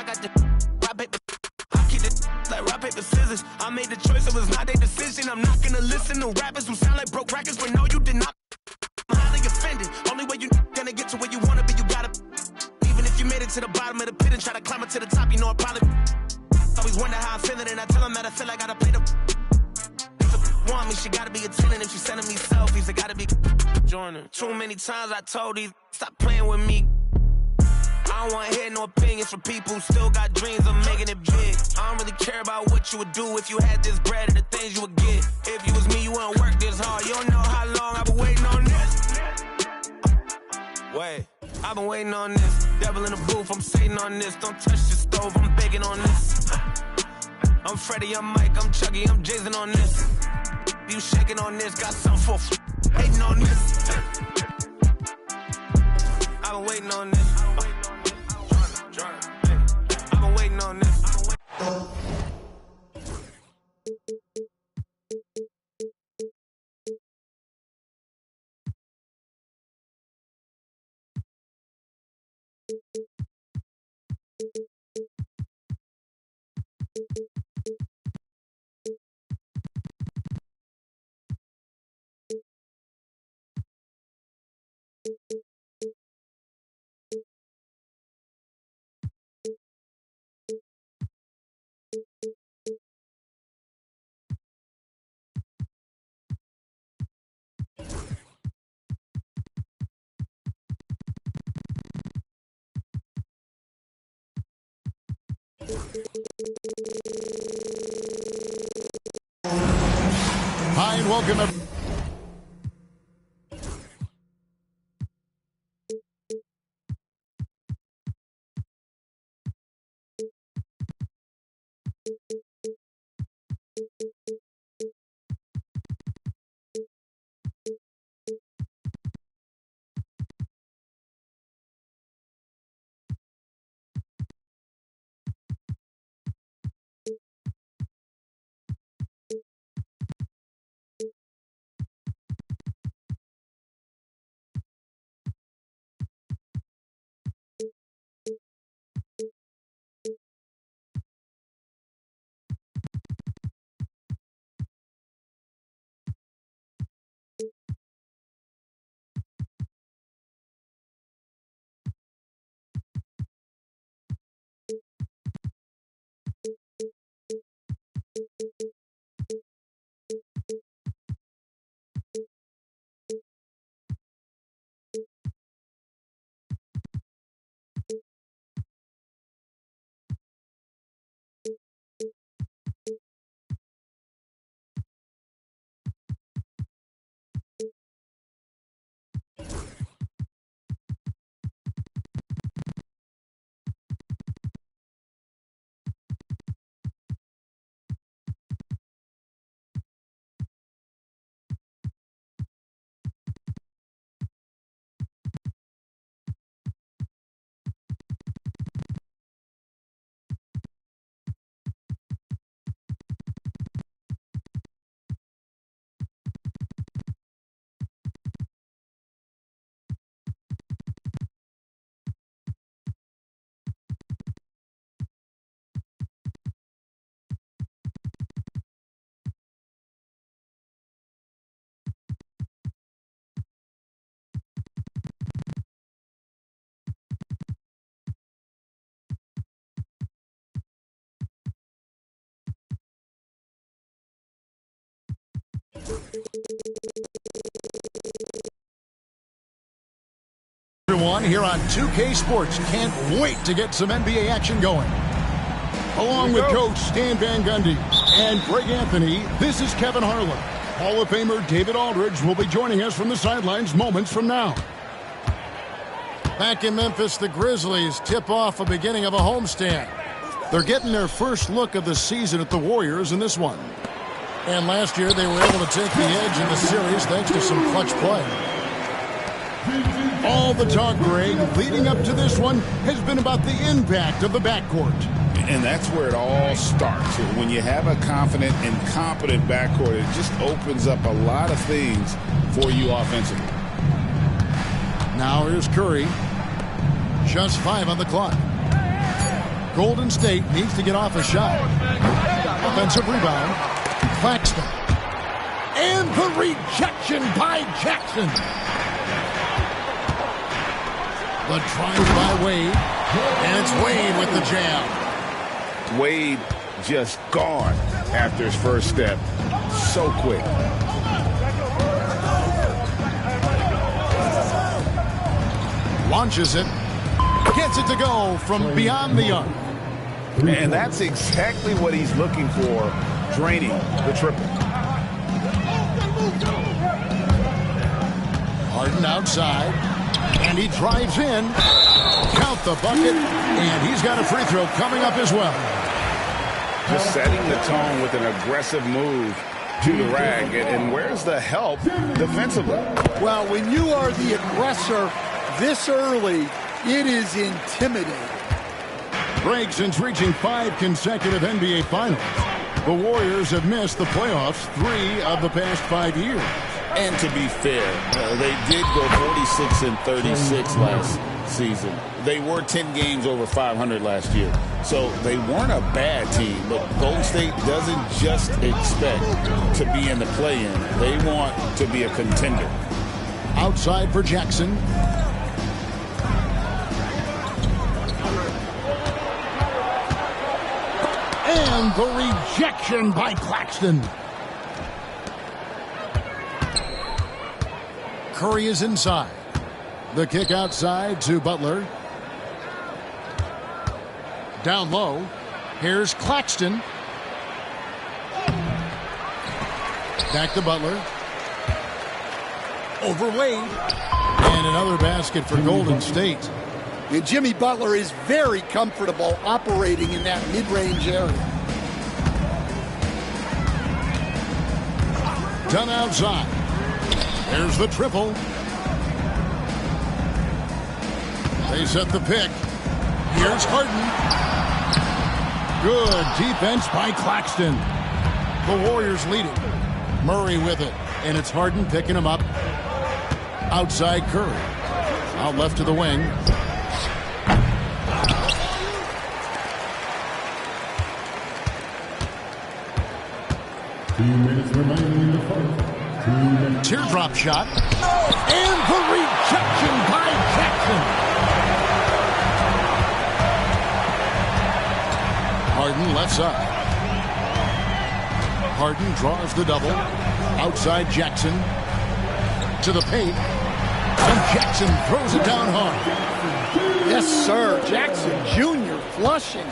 I got the rock, paper. I keep it like rock, paper, scissors. I made the choice, it was not their decision. I'm not gonna listen to rappers who sound like broke records, but no, you did not. I'm highly offended. Only way you gonna get to where you wanna be, you gotta. Even if you made it to the bottom of the pit and try to climb it to the top, you know I probably always wonder how I'm feeling, and I tell them that I feel like I gotta play the. If want me, she gotta be attending. If she's sending me selfies, it gotta be joining. Too many times I told these, stop playing with me. I don't wanna hear no opinions from people who still got dreams of making it big. I don't really care about what you would do if you had this bread and the things you would get. If you was me, you wouldn't work this hard. You don't know how long I've been waiting on this. Wait, I've been waiting on this. Devil in the booth, I'm sitting on this. Don't touch the stove, I'm baking on this. I'm Freddie, I'm Mike, I'm Chucky, I'm Jason on this. You shaking on this, got something for hating on this. I've been waiting on this. I've been waiting on this. Hi and welcome everyone. Everyone here on 2K Sports can't wait to get some NBA action going. Along with Coach Stan Van Gundy and Greg Anthony, this is Kevin Harlan. Hall of Famer David Aldridge will be joining us from the sidelines moments from now. Back in Memphis, the Grizzlies tip off a beginning of a homestand. They're getting their first look of the season at the Warriors in this one. And last year they were able to take the edge in the series thanks to some clutch play. All the talk, Greg, leading up to this one has been about the impact of the backcourt. And that's where it all starts. When you have a confident and competent backcourt, it just opens up a lot of things for you offensively. Now here's Curry. Just 5 on the clock. Golden State needs to get off a shot. Offensive rebound. Claxton. And the rejection by Jackson. The drive by Wade. And it's Wade with the jam. Wade just gone after his first step. So quick. Launches it. Gets it to go from beyond the arc. And that's exactly what he's looking for, draining the triple. Harden outside, and he drives in. Count the bucket, and he's got a free throw coming up as well. Just setting the tone with an aggressive move to the rack. And where's the help defensively? Well, when you are the aggressor this early, it is intimidating. Greg, since reaching 5 consecutive NBA Finals, the Warriors have missed the playoffs 3 of the past 5 years. And to be fair, they did go 46-36 last season. They were 10 games over 500 last year. So they weren't a bad team, but Golden State doesn't just expect to be in the play-in. They want to be a contender. Outside for Jackson. And the rejection by Claxton. Curry is inside. The kick outside to Butler. Down low. Here's Claxton. Back to Butler. Over Wade. And another basket for Golden State. And Jimmy Butler is very comfortable operating in that mid-range area. Done outside. There's the triple. They set the pick. Here's Harden. Good defense by Claxton. The Warriors lead it. Murray with it. And it's Harden picking him up. Outside Curry. Out left to the wing. Teardrop shot. And the rejection by Jackson. Harden left side. Harden draws the double. Outside Jackson. To the paint. And Jackson throws it down hard. Yes, sir. Jackson Jr. flushing.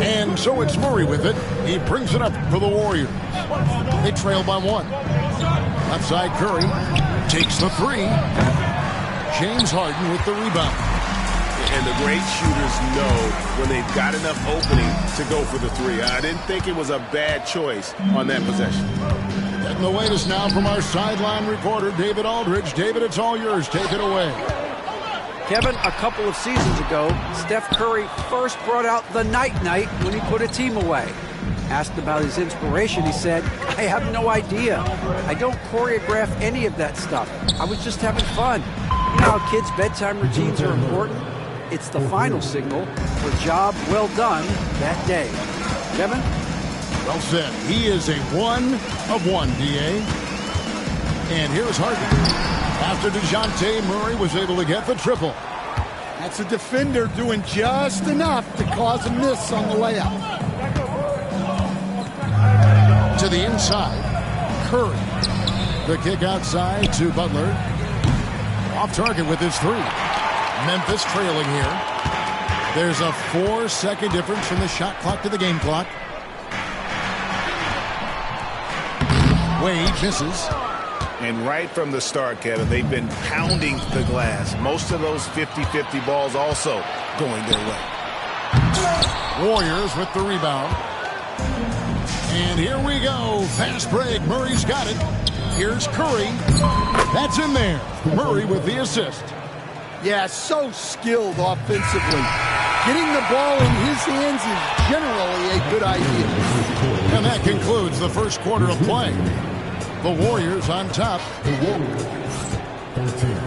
And so it's Murray with it. He brings it up for the Warriors. They trail by 1. Left side Curry takes the 3. James Harden with the rebound. And the great shooters know when they've got enough opening to go for the 3. I didn't think it was a bad choice on that possession. Getting the latest now from our sideline reporter, David Aldridge. David, it's all yours. Take it away. Kevin, a couple of seasons ago, Steph Curry first brought out the night-night when he put a team away. Asked about his inspiration, he said, I have no idea. I don't choreograph any of that stuff. I was just having fun. You know how kids' bedtime routines are important? It's the final signal for job well done that day. Kevin? Well said. He is a 1 of 1, D.A. And here's Harden. After DeJounte Murray was able to get the triple. That's a defender doing just enough to cause a miss on the layup. To the inside, Curry. The kick outside to Butler. Off target with his 3. Memphis trailing here. There's a 4-second difference from the shot clock to the game clock. Wade misses. And right from the start, Kevin, they've been pounding the glass. Most of those 50-50 balls also going their way. Warriors with the rebound. And here we go. Fast break. Murray's got it. Here's Curry. That's in there. Murray with the assist. Yeah, so skilled offensively. Getting the ball in his hands is generally a good idea. And that concludes the first quarter of play. The Warriors on top. The Warriors 13.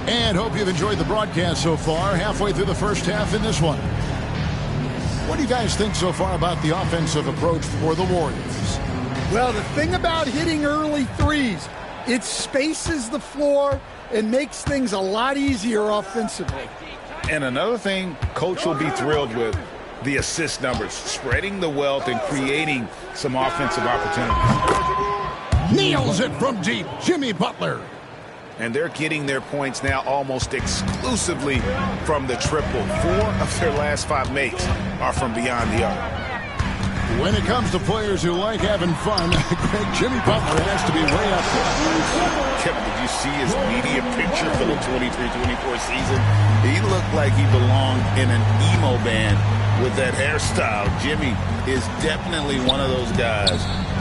And hope you've enjoyed the broadcast so far. Halfway through the first half in this one. What do you guys think so far about the offensive approach for the Warriors? Well, the thing about hitting early threes, it spaces the floor and makes things a lot easier offensively. And another thing Coach will be thrilled with, the assist numbers, spreading the wealth and creating some offensive opportunities. Nails it from deep, Jimmy Butler. And they're getting their points now almost exclusively from the triple. 4 of their last 5 makes are from beyond the arc. When it comes to players who like having fun, Jimmy Butler has to be way up there. Kevin, did you see his media picture for the 23-24 season? He looked like he belonged in an emo band with that hairstyle. Jimmy is definitely one of those guys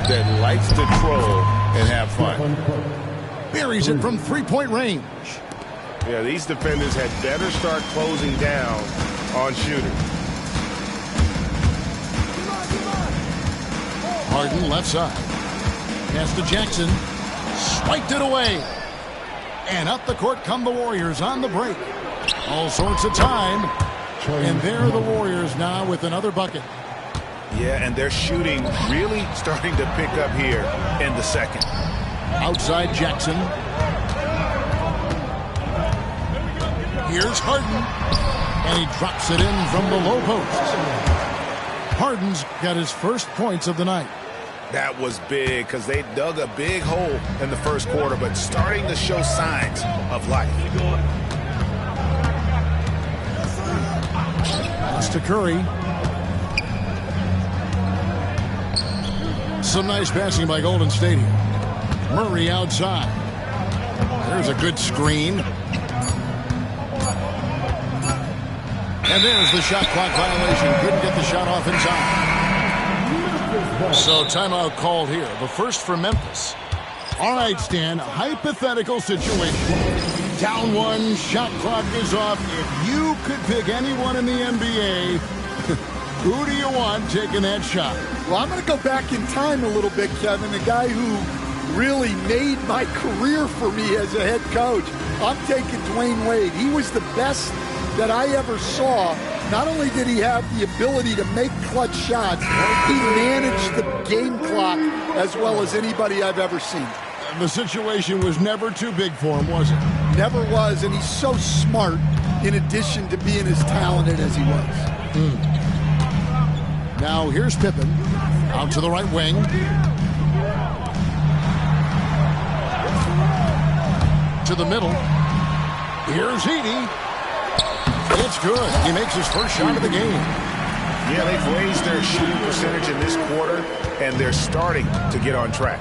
that likes to troll and have fun. Buries it from three-point range. Yeah, these defenders had better start closing down on shooters. Harden left side. Pass to Jackson. Swiped it away. And up the court come the Warriors on the break. All sorts of time. And there are the Warriors now with another bucket. Yeah, and they're shooting really starting to pick up here in the second. Outside Jackson. Here's Harden. And he drops it in from the low post. Harden's got his first points of the night. That was big because they dug a big hole in the first quarter, but starting to show signs of life. Pass to Curry. Some nice passing by Golden State here. Murray outside. There's a good screen. And there's the shot clock violation. Couldn't get the shot off in time. So timeout called here. The first for Memphis. All right, Stan. Hypothetical situation. Down 1. Shot clock is off. If you could pick anyone in the NBA, who do you want taking that shot? Well, I'm going to go back in time a little bit, Kevin. The guy who really made my career for me as a head coach. I'm taking Dwayne Wade. He was the best that I ever saw. Not only did he have the ability to make clutch shots, he managed the game clock as well as anybody I've ever seen. The situation was never too big for him, was it? Never was, and he's so smart in addition to being as talented as he was. Now here's Pippen. Out to the right wing. To the middle. Here's Edey. It's good. He makes his first shot of the game. Yeah, they've raised their shooting percentage in this quarter, and they're starting to get on track.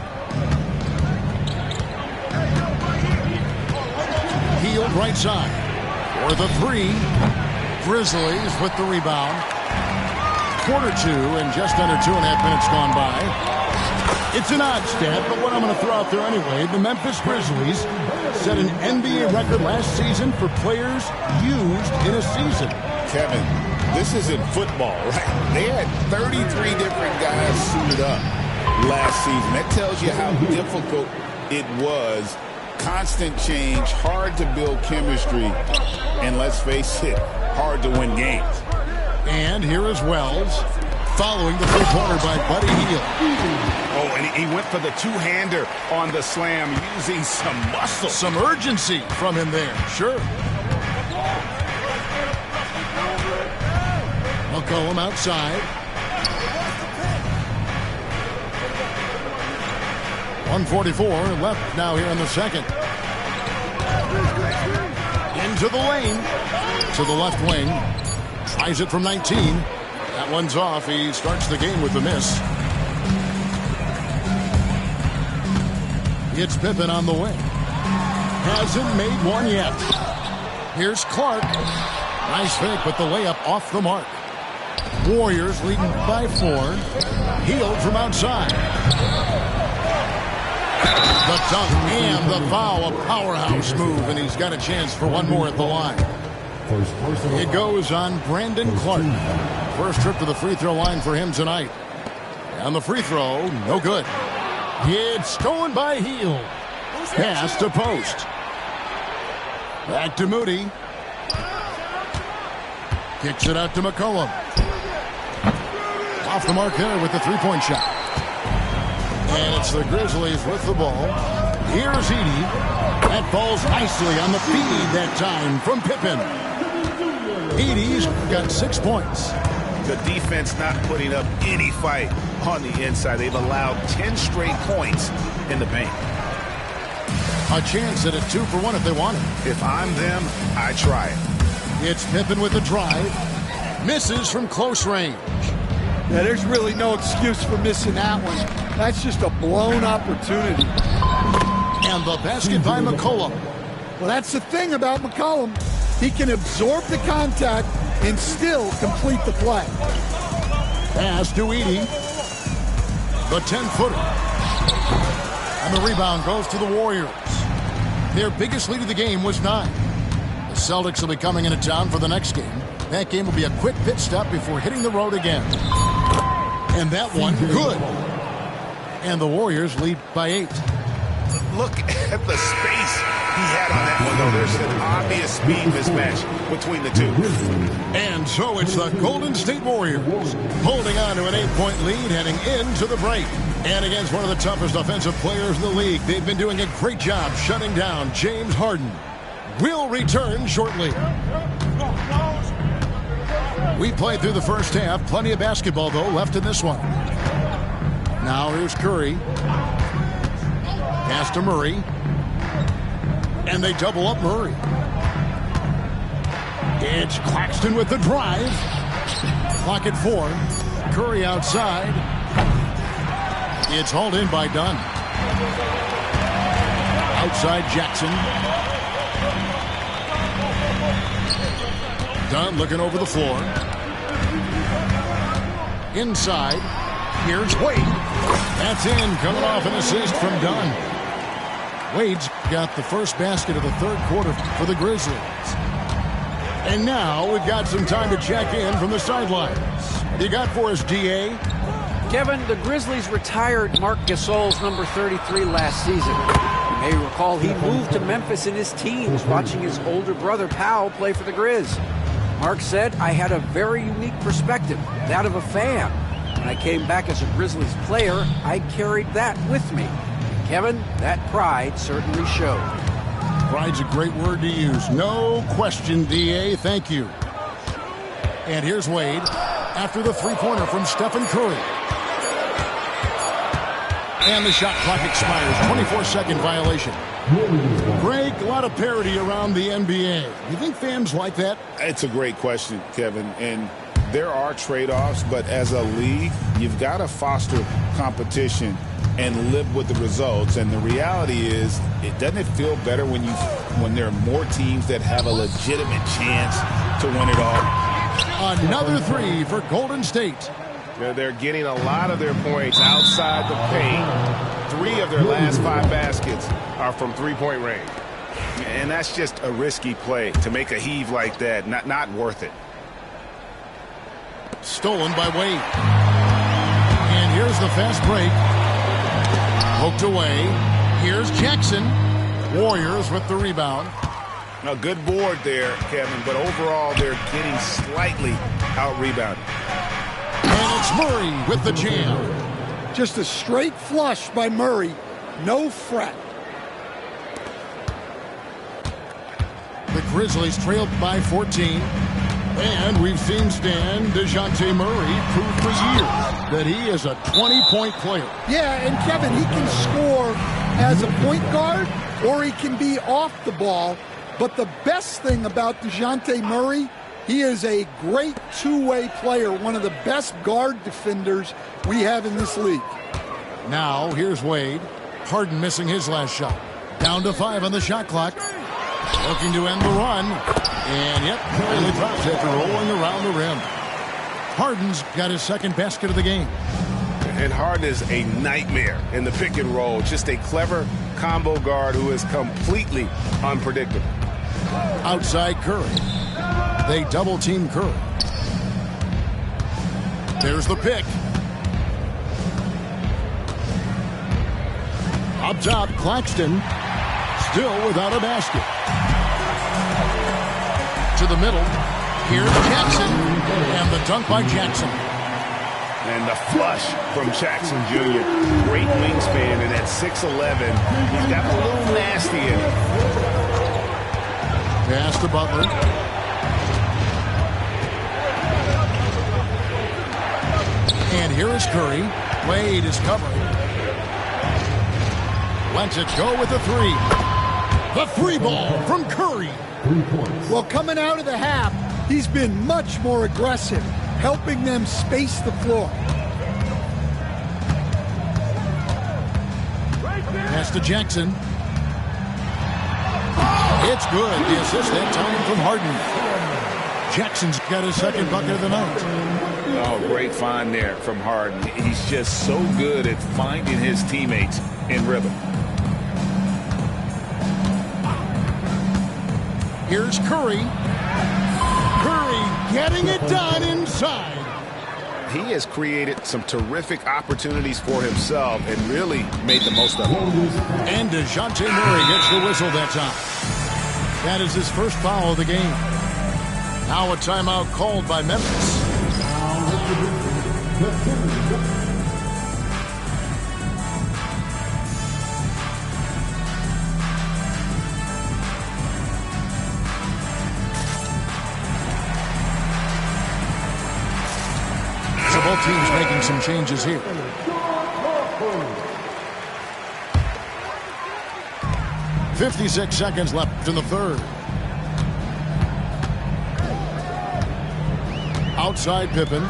Hield right side. For the 3. Grizzlies with the rebound. Quarter 2 and just under 2.5 minutes gone by. It's an odd stat, but what I'm going to throw out there anyway, the Memphis Grizzlies set an NBA record last season for players used in a season. Kevin, this isn't football, right? They had 33 different guys suited up last season. That tells you how difficult it was. Constant change, hard to build chemistry, and let's face it, hard to win games. And here is Wells, following the three-pointer by Buddy Hield. Oh, and he went for the two-hander on the slam, using some muscle. Some urgency from him there, sure. McCollum outside. 1:44 left now here in the second. Into the lane. To the left wing. Tries it from 19. That one's off. He starts the game with the miss. It's Pippen on the wing. Hasn't made one yet. Here's Clark. Nice fake, but the layup off the mark. Warriors leading by 4. Hield from outside. The dunk and the foul, a powerhouse move, and he's got a chance for one more at the line. It goes on Brandon Clark. First trip to the free throw line for him tonight. And the free throw, no good. It's stolen by Hield. Pass to post. Back to Moody. Kicks it out to McCollum. Off the mark there with the three-point shot. And it's the Grizzlies with the ball. Here's Edey. That falls nicely on the feed that time from Pippen. Edey's got 6 points. The defense not putting up any fight on the inside. They've allowed 10 straight points in the paint. A chance at a 2-for-1 if they want it. If I'm them, I try it. It's Pippen with the drive. Misses from close range. Yeah, there's really no excuse for missing that one. That's just a blown opportunity. And the basket by McCollum. Well, that's the thing about McCollum. He can absorb the contact and still complete the play. Pass to Edey. The 10-footer. And the rebound goes to the Warriors. Their biggest lead of the game was 9. The Celtics will be coming into town for the next game. That game will be a quick pit stop before hitting the road again. And that one, good. And the Warriors lead by 8. Look at the space he had on that one, though. There's an obvious speed mismatch between the two. And so it's the Golden State Warriors holding on to an 8-point lead heading into the break. And against one of the toughest offensive players in the league, they've been doing a great job shutting down James Harden. We'll return shortly. We played through the first half. Plenty of basketball, though, left in this one. Now here's Curry. Pass to Murray. And they double up Murray. It's Claxton with the drive. Clock at 4. Curry outside. It's hauled in by Dunn. Outside Jackson. Dunn looking over the floor. Inside. Here's Wade. That's in. Coming off an assist from Dunn. Wade's got the first basket of the third quarter for the Grizzlies. And now we've got some time to check in from the sidelines. What do you got for us, D.A.? Kevin, the Grizzlies retired Marc Gasol's number 33 last season. You may recall he moved to Memphis in his teens, watching his older brother Powell play for the Grizz. Mark said, "I had a very unique perspective, that of a fan. When I came back as a Grizzlies player, I carried that with me." Kevin, that pride certainly showed. Pride's a great word to use. No question, D.A. Thank you. And here's Wade after the three-pointer from Stephen Curry. And the shot clock expires. 24-second violation. Greg, a lot of parity around the NBA. You think fans like that? It's a great question, Kevin. And there are trade-offs, but as a league, you've got to foster competition and live with the results. And the reality is, doesn't it feel better when there are more teams that have a legitimate chance to win it all? Another three for Golden State. They're getting a lot of their points outside the paint. 3 of their last 5 baskets are from three-point range. And that's just a risky play. To make a heave like that, not worth it. Stolen by Wade. And here's the fast break. Poked away. Here's Jackson. Warriors with the rebound. A good board there, Kevin, but overall they're getting slightly out-rebounded. And it's Murray with the jam. Just a straight flush by Murray. No fret. The Grizzlies trailed by 14. And we've seen Stan DeJounte Murray prove for years that he is a 20-point player. Yeah, and Kevin, he can score as a point guard or he can be off the ball. But the best thing about DeJounte Murray, he is a great two-way player, one of the best guard defenders we have in this league. Now, here's Wade. Harden missing his last shot. Down to 5 on the shot clock. Looking to end the run. And, yep, finally drops after rolling around the rim. Harden's got his second basket of the game. And Harden is a nightmare in the pick and roll. Just a clever combo guard who is completely unpredictable. Outside Curry. They double-team Curry. There's the pick. Up top, Claxton. Still without a basket. to the middle. Here's Jackson, and the dunk by Jackson. And the flush from Jackson Jr. Great wingspan, and at 6'11", he's got a little nasty in it. Pass to Butler. And here is Curry. Wade is covering. Lets it go with the three. The three ball from Curry. 3 points. Well, coming out of the half, he's been much more aggressive, helping them space the floor. Pass to Jackson. It's good. The assist that time from Harden. Jackson's got his second bucket of the night. Oh, great find there from Harden. He's just so good at finding his teammates in rhythm. Here's Curry. Curry getting it done inside. He has created some terrific opportunities for himself and really made the most of it. And DeJounte Murray gets the whistle that time. That is his first foul of the game. Now a timeout called by Memphis. So both teams making some changes here. .56 seconds left in the third. Outside Pippen.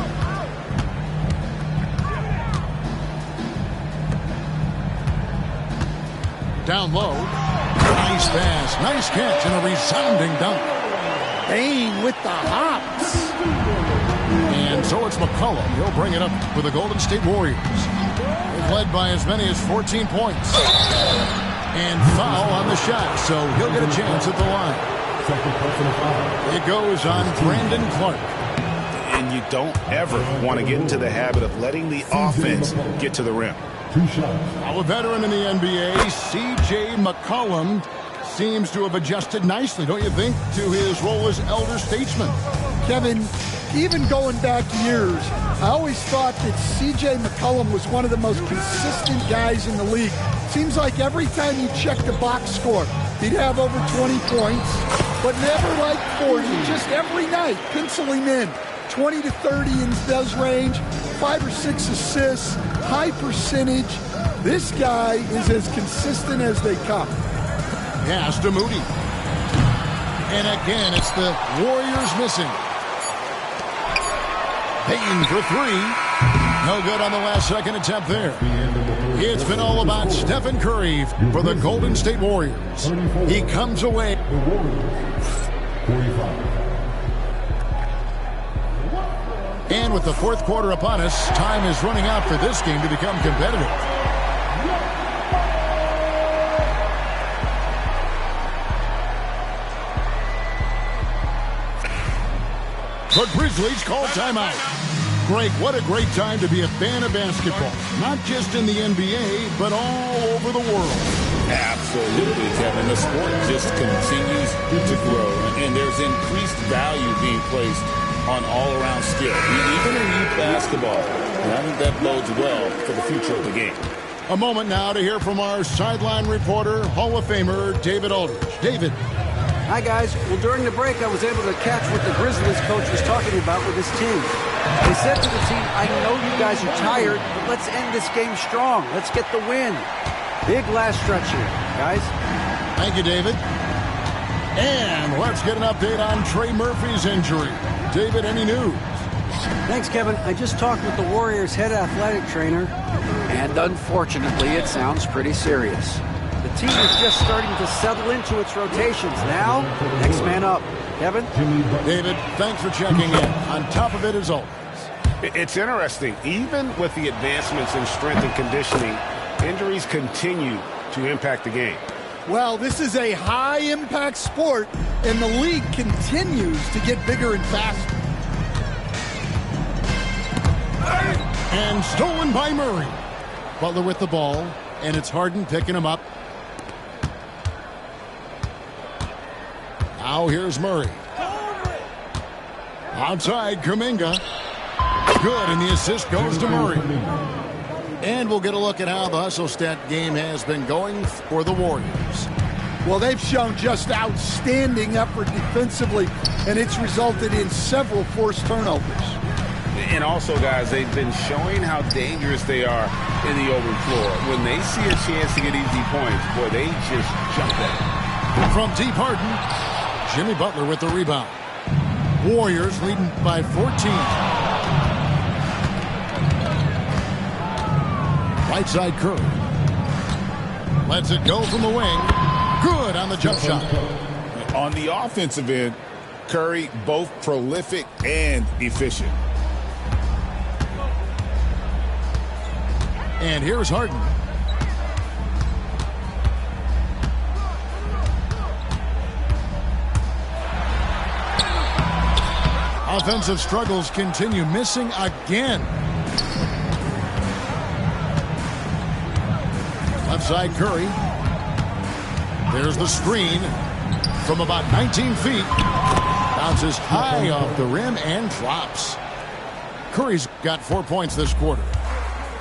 Down low. Nice pass. Nice catch and a resounding dunk. Bane with the hops. And so it's McCollum. He'll bring it up for the Golden State Warriors. They've led by as many as 14 points. And foul on the shot, so he'll get a chance at the line. It goes on Brandon Clark. And you don't ever want to get into the habit of letting the offense get to the rim. Now a veteran in the NBA, C.J. McCollum, seems to have adjusted nicely, don't you think, to his role as elder statesman. Kevin, even going back years, I always thought that C.J. McCollum was one of the most consistent guys in the league. Seems like every time you check the box score, he'd have over 20 points, but never like 40. Just every night, pencil him in. 20 to 30 in his range, 5 or 6 assists, high percentage. This guy is as consistent as they come. Pass to Moody. And again, it's the Warriors missing. Payton for three. No good on the last second attempt there. It's been all about Stephen Curry for the Golden State Warriors. He comes away. And with the fourth quarter upon us, time is running out for this game to become competitive. The Grizzlies call timeout. Greg, what a great time to be a fan of basketball. Not just in the NBA, but all over the world. Absolutely, Kevin. The sport just continues to grow, and there's increased value being placed on all-around skill, even in youth basketball. And I think that bodes well for the future of the game. A moment now to hear from our sideline reporter, Hall of Famer David Aldridge. David. Hi, guys. Well, during the break, I was able to catch what the Grizzlies coach was talking about with his team. He said to the team, I know you guys are tired, but let's end this game strong. Let's get the win. Big last stretch here, guys. Thank you, David. And let's get an update on Trey Murphy's injury. David, any news? Thanks, Kevin. I just talked with the Warriors' head athletic trainer, and unfortunately, it sounds pretty serious. The team is just starting to settle into its rotations. Now, next man up. Kevin? David, thanks for checking in. On top of it as always. It's interesting. Even with the advancements in strength and conditioning, injuries continue to impact the game. Well, this is a high-impact sport, and the league continues to get bigger and faster. And stolen by Murray. Butler with the ball, and it's Harden picking him up. Now here's Murray. Outside, Kuminga. Good, and the assist goes to Murray. And we'll get a look at how the hustle stat game has been going for the Warriors. Well, they've shown just outstanding effort defensively, and it's resulted in several forced turnovers. And also, guys, they've been showing how dangerous they are in the open floor. When they see a chance to get easy points, boy, they just jump at it. From deep, Harden. Jimmy Butler with the rebound. Warriors leading by 14. Right side, Curry. Lets it go from the wing. Good on the jump shot. On the offensive end, Curry both prolific and efficient. And here's Harden. Offensive struggles continue, missing again. Left side, Curry. There's the screen from about 19 feet. Bounces high off the rim and drops. Curry's got 4 points this quarter.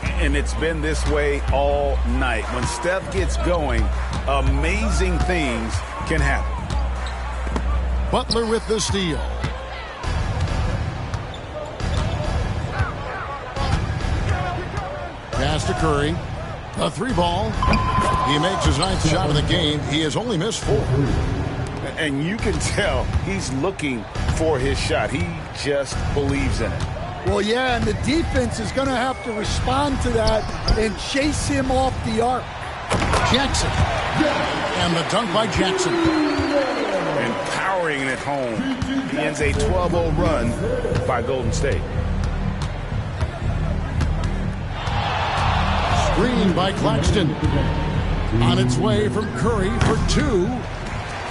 And it's been this way all night. When Steph gets going, amazing things can happen. Butler with the steal. Pass to Curry. A 3-ball. He makes his 9th shot of the game. He has only missed 4. And you can tell he's looking for his shot. He just believes in it. Well, yeah, and the defense is going to have to respond to that and chase him off the arc. Jackson. And the dunk by Jackson. And powering it home. He ends a 12-0 run by Golden State. Screen by Claxton. On its way from Curry for 2.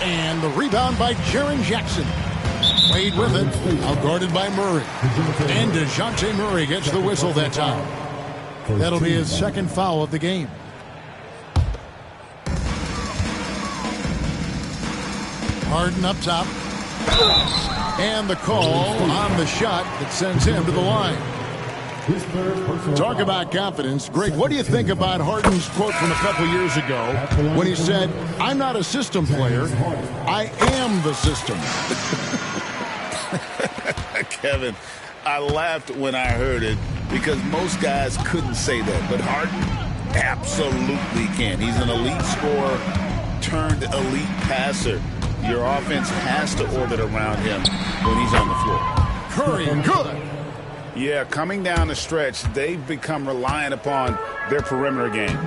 And the rebound by Jaren Jackson. Wade with it. Outguarded by Murray. And DeJounte Murray gets the whistle that time. That'll be his 2nd foul of the game. Harden up top. And the call on the shot that sends him to the line. Talk about confidence. Greg, what do you think about Harden's quote from a couple years ago when he said, "I'm not a system player, I am the system"? Kevin, I laughed when I heard it because most guys couldn't say that. But Harden absolutely can. He's an elite scorer turned elite passer. Your offense has to orbit around him when he's on the floor. Curry, good. Yeah, coming down the stretch, they've become reliant upon their perimeter game.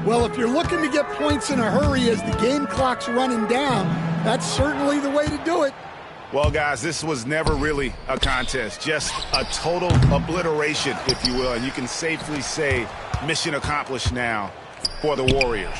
Well, if you're looking to get points in a hurry as the game clock's running down, that's certainly the way to do it. Well, guys, this was never really a contest, just a total obliteration, if you will, and you can safely say mission accomplished now for the Warriors.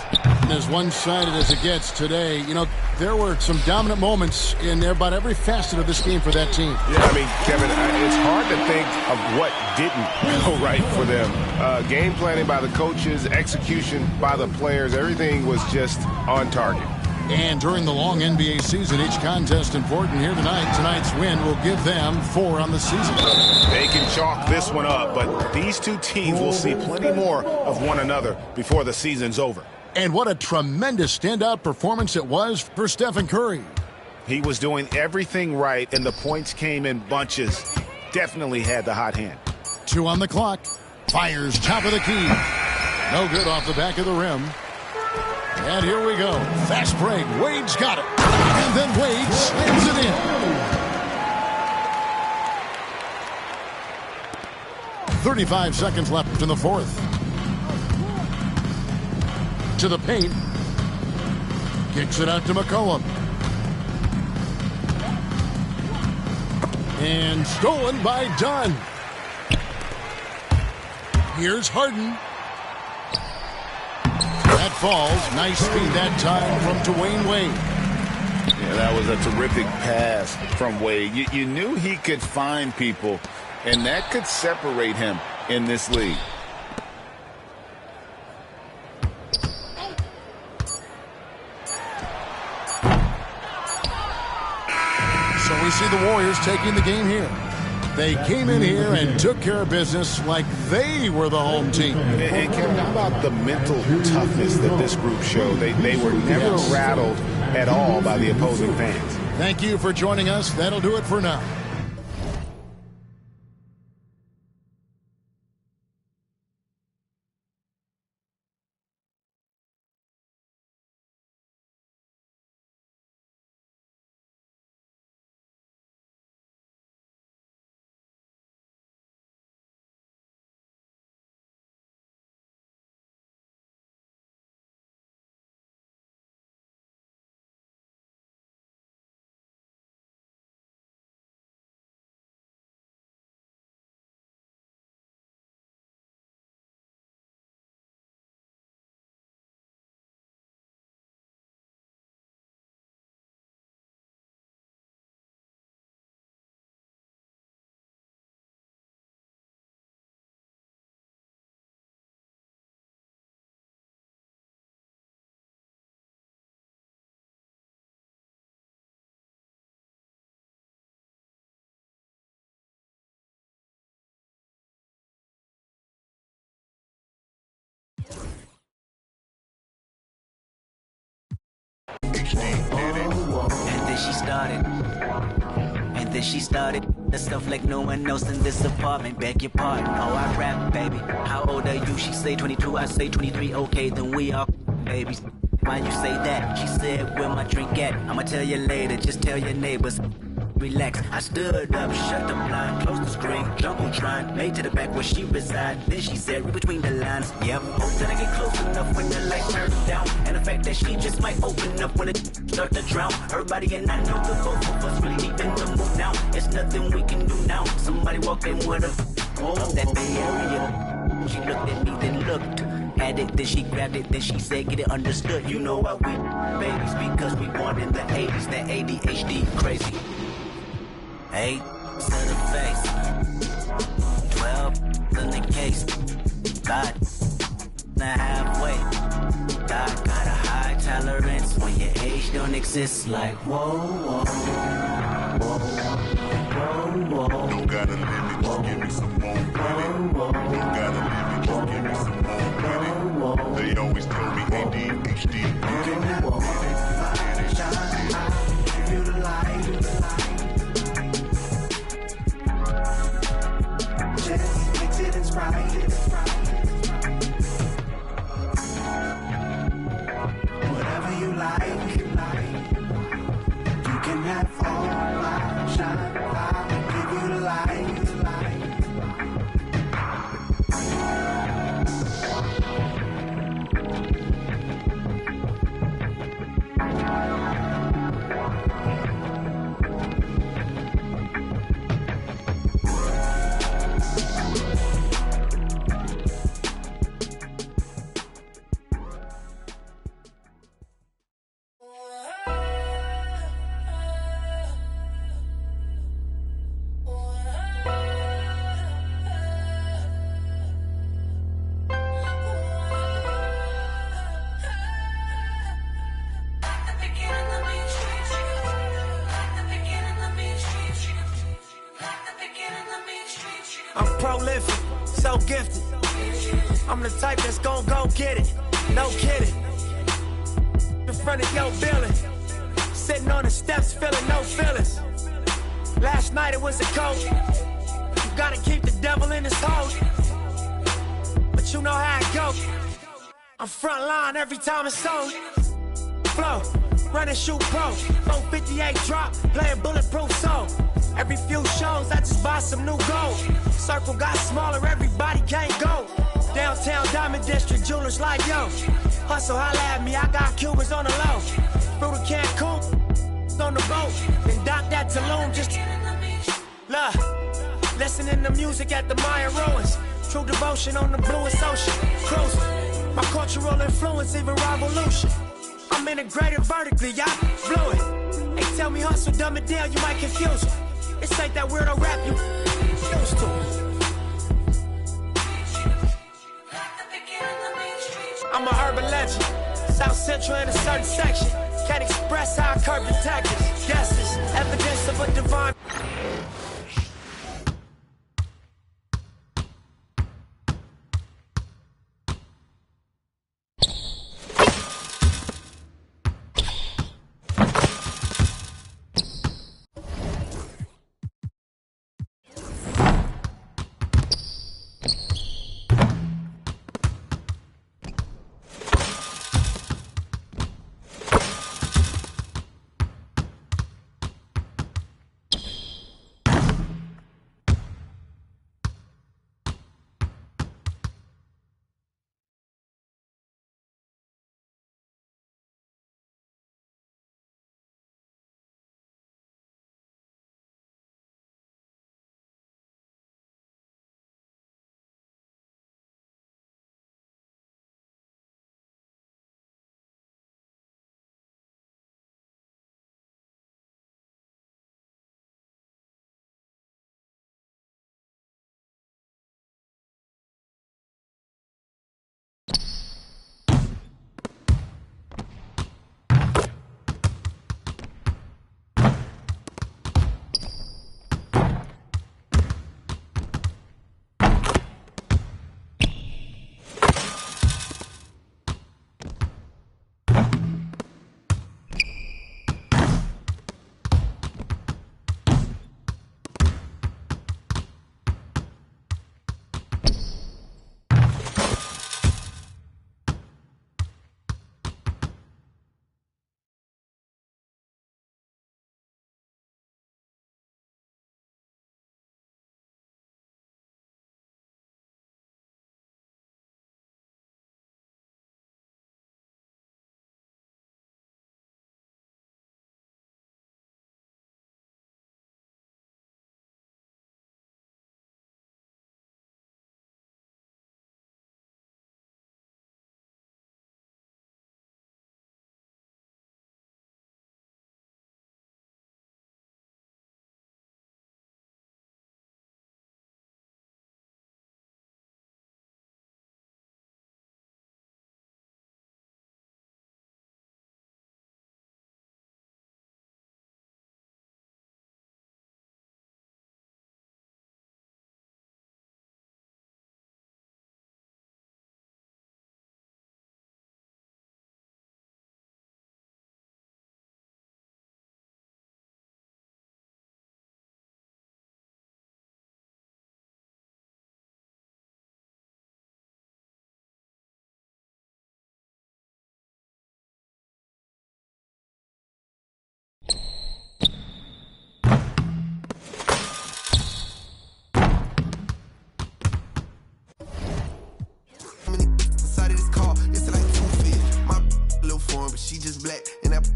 As one-sided as it gets today, you know, there were some dominant moments in about every facet of this game for that team. Yeah, I mean, Kevin, it's hard to think of what didn't go right for them. Game planning by the coaches, execution by the players, everything was just on target. And during the long NBA season, each contest important here tonight. Tonight's win will give them 4 on the season. They can chalk this one up, but these two teams will see plenty more of one another before the season's over. And what a tremendous standout performance it was for Stephen Curry. He was doing everything right, and the points came in bunches. Definitely had the hot hand. 2 on the clock. Fires top of the key. No good off the back of the rim. And here we go. Fast break. Wade's got it. And then Wade slams it in. 35 seconds left in the 4th. To the paint. Kicks it out to McCollum. And stolen by Dunn. Here's Harden. That falls. Nice speed that time from Dwayne Wade. Yeah, that was a terrific pass from Wade. You knew he could find people, and that could separate him in this league. So we see the Warriors taking the game here. They came in here and took care of business like they were the home team. And Kevin, how about the mental toughness that this group showed? They were never rattled at all by the opposing fans. Thank you for joining us. That'll do it for now. And then she started the stuff like no one else in this apartment. Beg your pardon, oh I rap, baby. How old are you? She say 22, I say 23. Okay, then we are babies. Why you say that? She said, where my drink at? I'ma tell you later, just tell your neighbors. Relax, I stood up, shut the blind, closed the screen, Jumbotron, made to the back where she reside. Then she said, read between the lines. Yep, hope that I get close enough when the light turns down. And the fact that she just might open up when it start to drown. Everybody and I know the both of us really deep in the mood now. It's nothing we can do now. Somebody walk in with a that Bay Area. She looked at me, then looked at it, then she grabbed it, then she said, get it understood. You know why we babies, because we born in the 80s, that ADHD crazy. 8 to the face, 12 in the case. God, not halfway. God got a high tolerance when your age don't exist. Like whoa, whoa, whoa, whoa, whoa. Don't got a limit, just give me some more credit. Don't got a limit, just give me some more credit. They always tell me ADHD. You can have it, shine, give you the light. Whatever you like, you can have all my shine. I will give you the light. I'm prolific, so gifted. I'm the type that's gon' go get it. No kidding. In front of your building, sitting on the steps, feeling no feelings. Last night it was a cold. You gotta keep the devil in his hole. But you know how it go. I'm front line every time it's sold. Flow, run and shoot pro. 458 drop, playing bulletproof soul. Every few shows, I just buy some new gold. Circle got smaller, everybody can't go. Downtown Diamond District, jewelers like yo. Hustle, holla at me, I got Cubans on the low. Through the Cancun, on the boat. Then dock that Tulum, just look. Listening to music at the Mayan ruins. True devotion on the bluest ocean. Cruising, my cultural influence, even revolution. I'm integrated vertically, y'all blew it. They tell me hustle, dumb it down, you might confuse them. This ain't that weirdo rap you used to. I'm a urban legend, South Central in a certain section. Can't express how I curb the tactics. Guesses, evidence of a divine. She just black, and that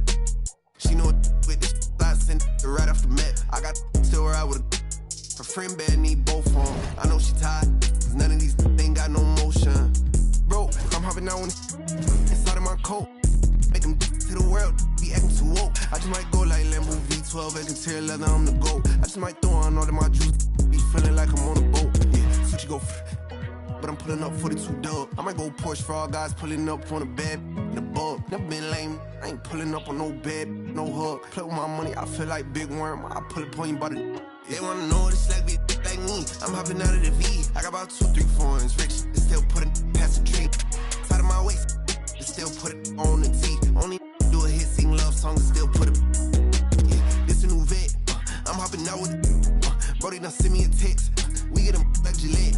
she know with this I sent right off the map. I got still where I would. Her friend bad need both of them. I know she tired, cause none of these ain't got no motion. Bro, I'm hopping out inside of my coat. Make them to the world, be acting too woke. I just might go like Lambo V12, exterior leather, I'm the GOAT. I just might throw on all of my juice, be feeling like I'm on a boat. Yeah, Suchi go, but I'm pulling up 42 dub. I might go Porsche for all guys pulling up on a bed. The bug, never been lame. I ain't pulling up on no bed, no hug. Play with my money, I feel like Big Worm. I pull up on you by the. They wanna know what it's like, be like me. I'm hopping out of the V. I got about 2, 3 foreigns, rich. They still put it past the tree. Side of my waist, they still put it on the T. Only do a hit, sing love songs, and still put it. Yeah, this a new vet. I'm hopping out with it. Brody done send me a text. We get them like Gillette.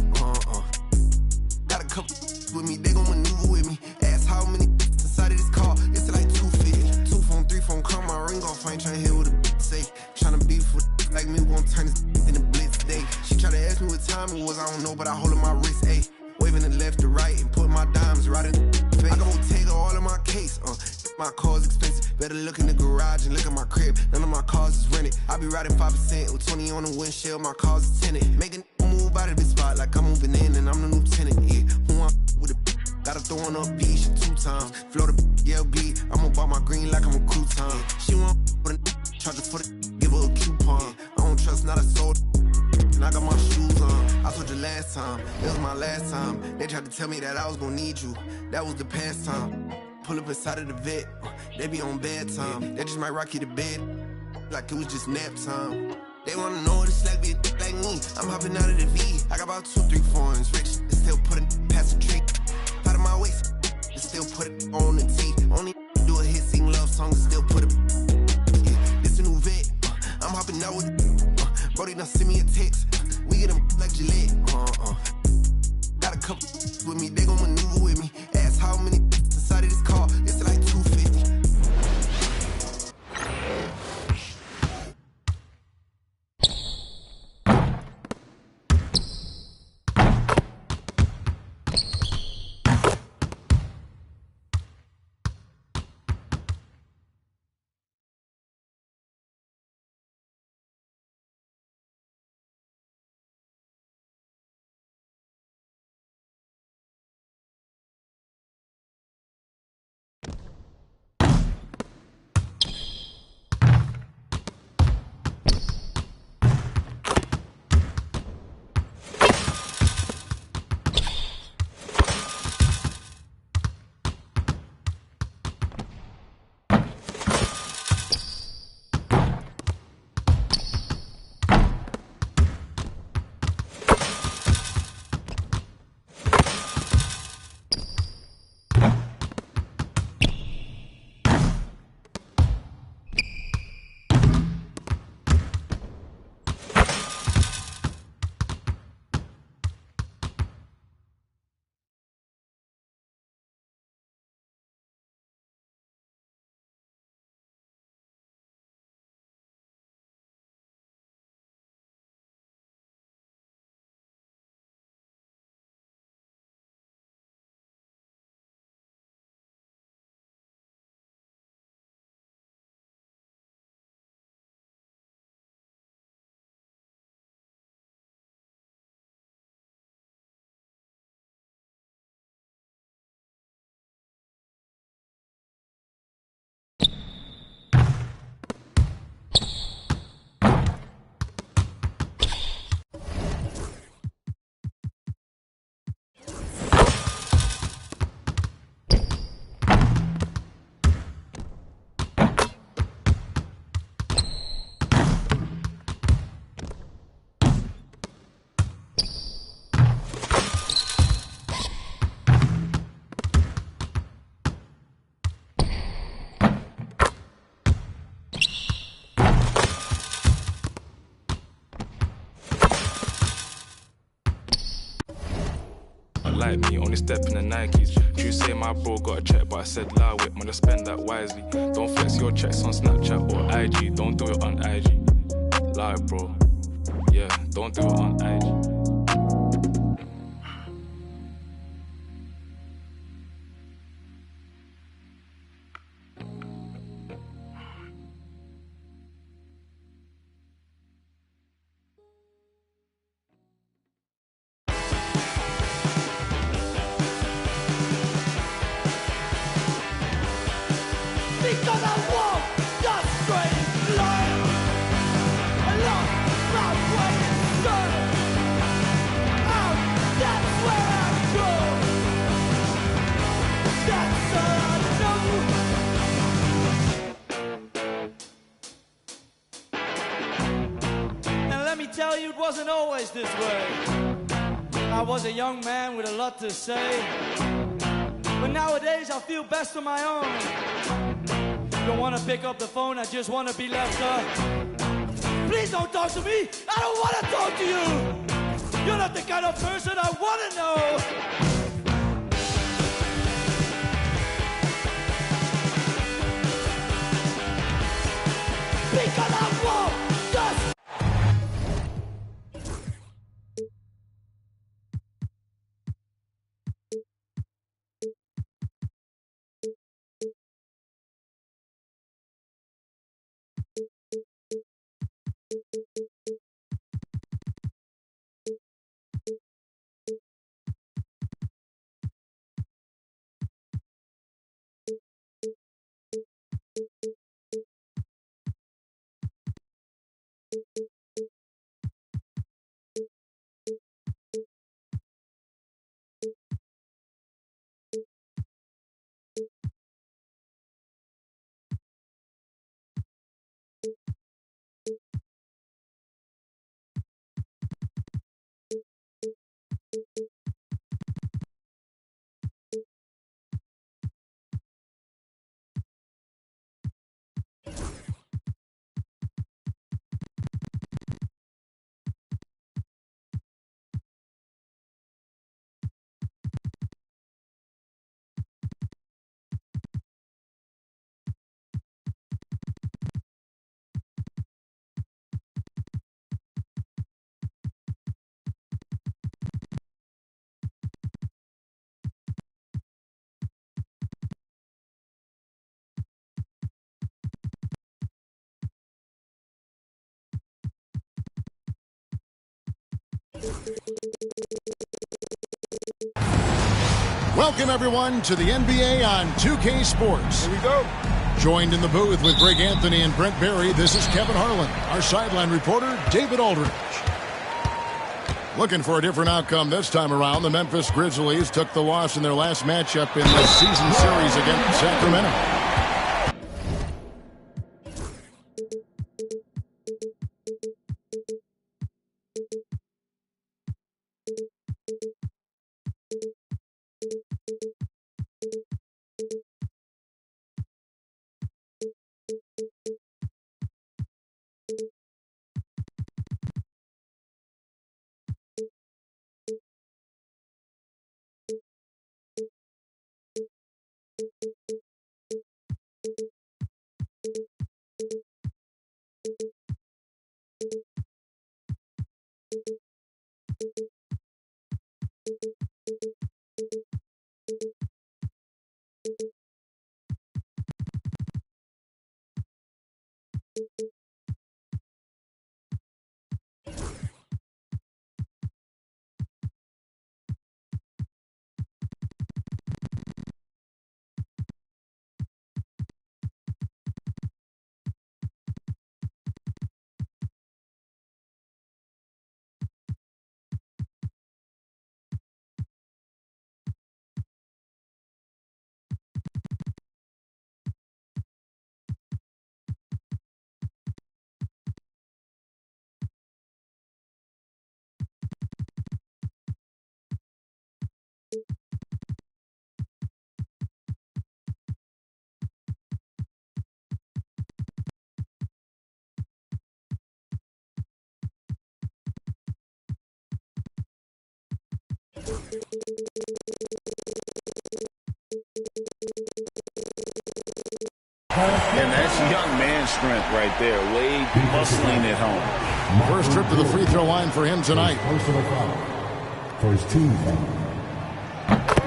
Got a couple with me, they gon' maneuver with me. Ask how many inside of this car, it's like 250. 2 phone, 3 phone, come my ring off. I ain't tryna hear what a say. Tryna beef with like me, won't turn this in the blitz day. She tryna ask me what time it was, I don't know, but I hold in my wrist, ayy. Waving the left to right and put my diamonds right in the face. I gon' take all of my case, my car's expensive. Better look in the garage and look at my crib. None of my cars is rented. I be riding 5% with 20 on the windshield, my car's is tinted. Making move out of this spot like I'm moving in and I'm the new tenant, yeah. Who I'm with a gotta throw on up B shit 2 times. Flow the LB, I'ma buy my green like I'm a crouton. She want with a charge her for the give her a coupon. I don't trust not a soul. And I got my shoes on. I told you last time, it was my last time. They tried to tell me that I was gonna need you. That was the past time. Pull up inside of the vet. They be on bedtime. They just might rock you to bed like it was just nap time. They wanna know what it's like be a like me. I'm hopping out of the V. I got about 2, 3 foreigns. Rich, and still put it past the tree. Out of my waist, and still put it on the T. Only do a hit, sing love songs, and still put it. Yeah, this a new vet. I'm hopping out with it. Brody done send me a text. We get them like Gillette. Got a couple with me, they gon' maneuver with me. Ask how many inside of this car, it's like 250. Like me, only step in the Nikes. You say my bro got a check, but I said lie with, man, I spend that wisely. Don't flex your checks on Snapchat or IG. Don't do it on IG. Lie, bro. Yeah, don't do it on IG. Because I walk the straight line, I lost my way inside. That's where I go. That's all I know. And let me tell you, it wasn't always this way. I was a young man with a lot to say, but nowadays I feel best on my own. Don't wanna pick up the phone, I just wanna be left up. Please don't talk to me, I don't wanna talk to you. You're not the kind of person I wanna know. Because I want just Welcome, everyone, to the NBA on 2K Sports. Here we go. Joined in the booth with Greg Anthony and Brent Barry, this is Kevin Harlan. Our sideline reporter, David Aldridge. Looking for a different outcome this time around. The Memphis Grizzlies took the loss in their last matchup in the season series against Sacramento. And that's young man strength right there. Wade muscling it home. First trip to the free throw line for him tonight. For his team.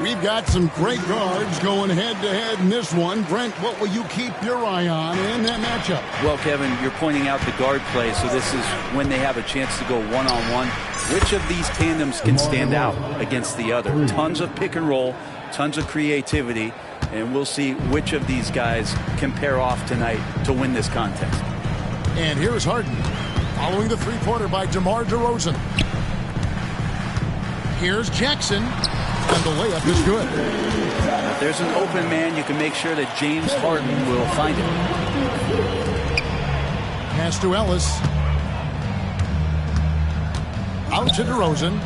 We've got some great guards going head-to-head in this one. Brent, what will you keep your eye on in that matchup? Well, Kevin, you're pointing out the guard play, so this is when they have a chance to go one-on-one. Which of these tandems can stand out against the other? Tons of pick and roll, tons of creativity, and we'll see which of these guys can pair off tonight to win this contest. And here's Harden, following the three-pointer by DeMar DeRozan. Here's Jackson, and the layup is good. If there's an open man, you can make sure that James Harden will find it. Pass to Ellis. Out to DeRozan.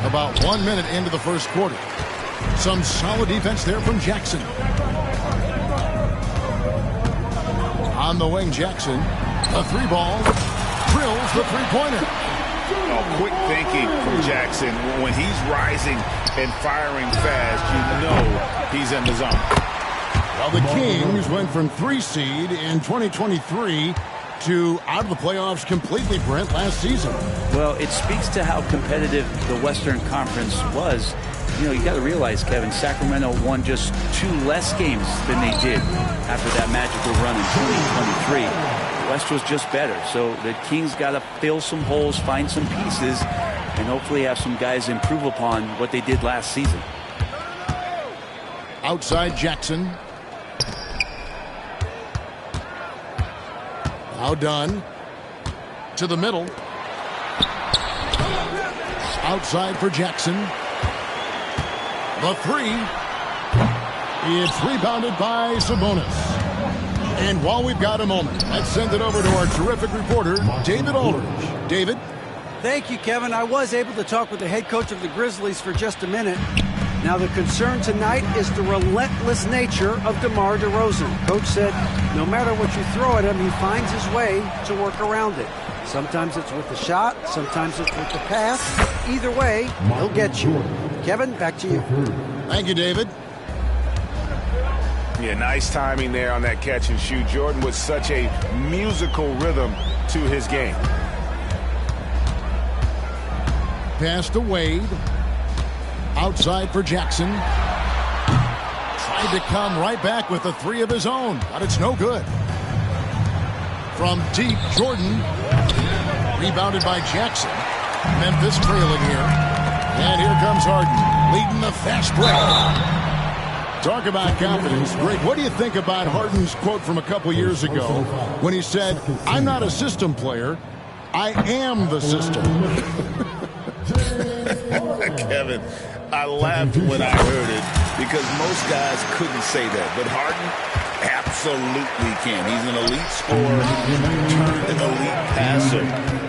About 1 minute into the first quarter. Some solid defense there from Jackson. On the wing, Jackson. A three ball. Drills the three-pointer. Oh, quick thinking from Jackson. When he's rising and firing fast, you know he's in the zone. Well, the Kings went from 3 seed in 2023 to out of the playoffs completely, Brent, last season. Well, it speaks to how competitive the Western Conference was. You know, you got to realize, Kevin, Sacramento won just 2 less games than they did after that magical run in 2023. The West was just better. So the Kings got to fill some holes, find some pieces, and hopefully have some guys improve upon what they did last season. Outside Jackson. Now done. To the middle. Outside for Jackson. The three. It's rebounded by Sabonis. And while we've got a moment, let's send it over to our terrific reporter, David Aldridge. David? Thank you, Kevin. I was able to talk with the head coach of the Grizzlies for just a minute. Now, the concern tonight is the relentless nature of DeMar DeRozan. Coach said no matter what you throw at him, he finds his way to work around it. Sometimes it's with the shot, sometimes it's with the pass. Either way, he'll get you. Kevin, back to you. Thank you, David. Yeah, nice timing there on that catch and shoot. Jordan with such a musical rhythm to his game. Pass to Wade. Outside for Jackson. Tries expected to come right back with a three of his own, but it's no good. From deep, Jordan. Rebounded by Jackson. Memphis trailing here. And here comes Harden, leading the fast break. Talk about confidence. Greg, what do you think about Harden's quote from a couple years ago when he said, "I'm not a system player, I am the system"? Kevin, I laughed when I heard it because most guys couldn't say that. But Harden absolutely can. He's an elite scorer turned an elite passer.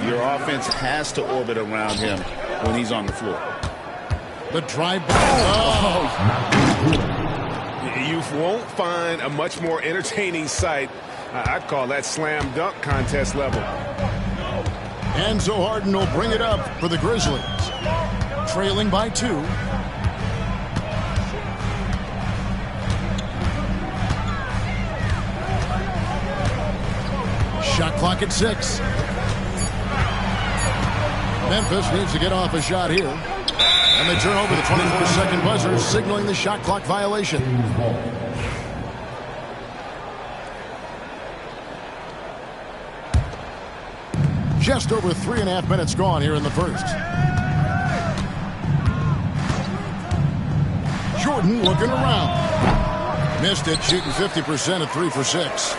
Your offense has to orbit around him when he's on the floor. The drive back. You won't find a much more entertaining sight. I'd call that slam dunk contest level. And so Harden will bring it up for the Grizzlies. Trailing by 2. Shot clock at 6. Memphis needs to get off a shot here. And they turn over the 24-second buzzer, signaling the shot clock violation. Just over 3.5 minutes gone here in the first. Jordan looking around. Missed it, shooting 50% at 3 for 6.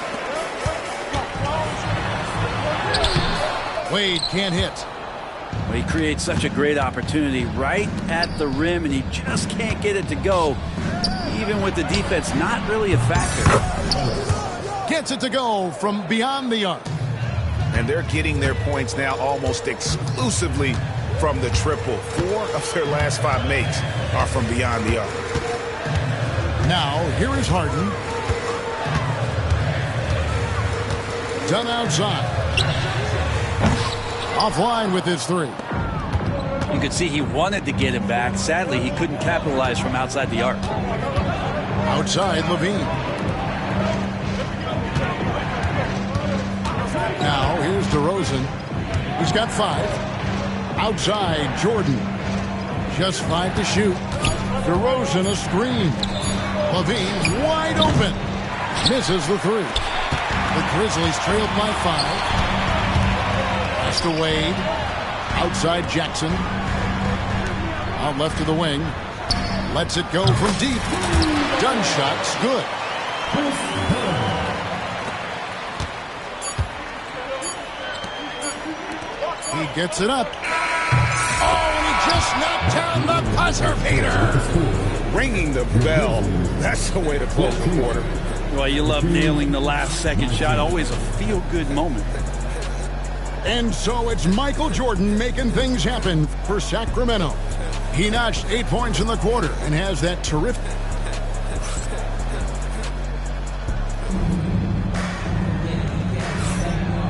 Wade can't hit. Well, he creates such a great opportunity right at the rim, and he just can't get it to go. Even with the defense not really a factor. Gets it to go from beyond the arc. And they're getting their points now almost exclusively from the triple. 4 of their last 5 makes are from beyond the arc. Now, here is Harden. Done outside. Offline with his 3. You could see he wanted to get it back. Sadly, he couldn't capitalize from outside the arc. Outside, Levine. Now, here's DeRozan. He's got 5. Outside, Jordan. Just 5 to shoot. DeRozan a screen. Levine wide open. Misses the 3. The Grizzlies trailed by 5. Pass to Wade. Outside Jackson. Out left to the wing. Lets it go from deep. Done shots. Good. He gets it up. Oh, and he just knocked down the buzzer beater. Ringing the bell. That's the way to close the quarter. Well, you love nailing the last second shot. Always a feel-good moment. And so it's Michael Jordan making things happen for Sacramento. He notched 8 points in the quarter and has that terrific.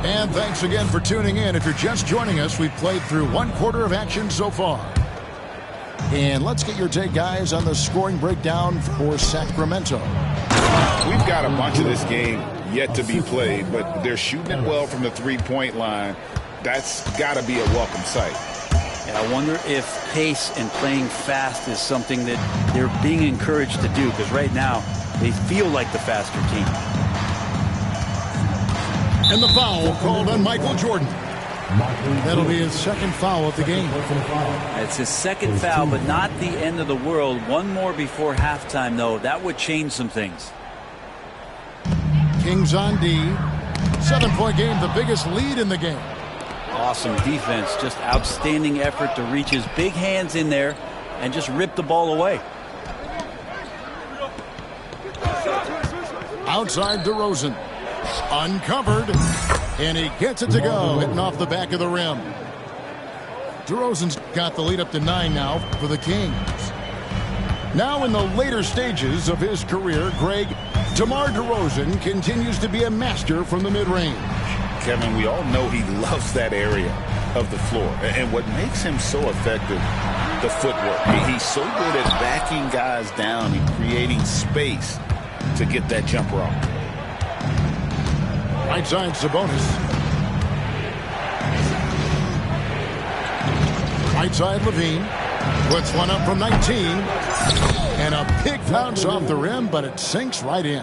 And thanks again for tuning in. If you're just joining us, we've played through 1 quarter of action so far. And let's get your take, guys, on the scoring breakdown for Sacramento. We've got a bunch of this game yet to be played, but they're shooting it well from the three-point line. That's got to be a welcome sight. And I wonder if pace and playing fast is something that they're being encouraged to do, because right now they feel like the faster team. And the foul called on Michael Jordan. That'll be his 2nd foul of the game. It's his 2nd foul, but not the end of the world. 1 more before halftime, though. That would change some things. Kings on D. 7-point game, the biggest lead in the game. Awesome defense. Just outstanding effort to reach his big hands in there and just rip the ball away. Outside DeRozan. Uncovered. And he gets it to go, hitting off the back of the rim. DeRozan's got the lead up to 9 now for the Kings. Now in the later stages of his career, Greg, DeMar DeRozan continues to be a master from the mid-range. Kevin, we all know he loves that area of the floor. And what makes him so effective, the footwork. He's so good at backing guys down and creating space to get that jumper off. Right side, Sabonis. Right side, Levine. Puts one up from 19. And a big bounce off the rim, but it sinks right in.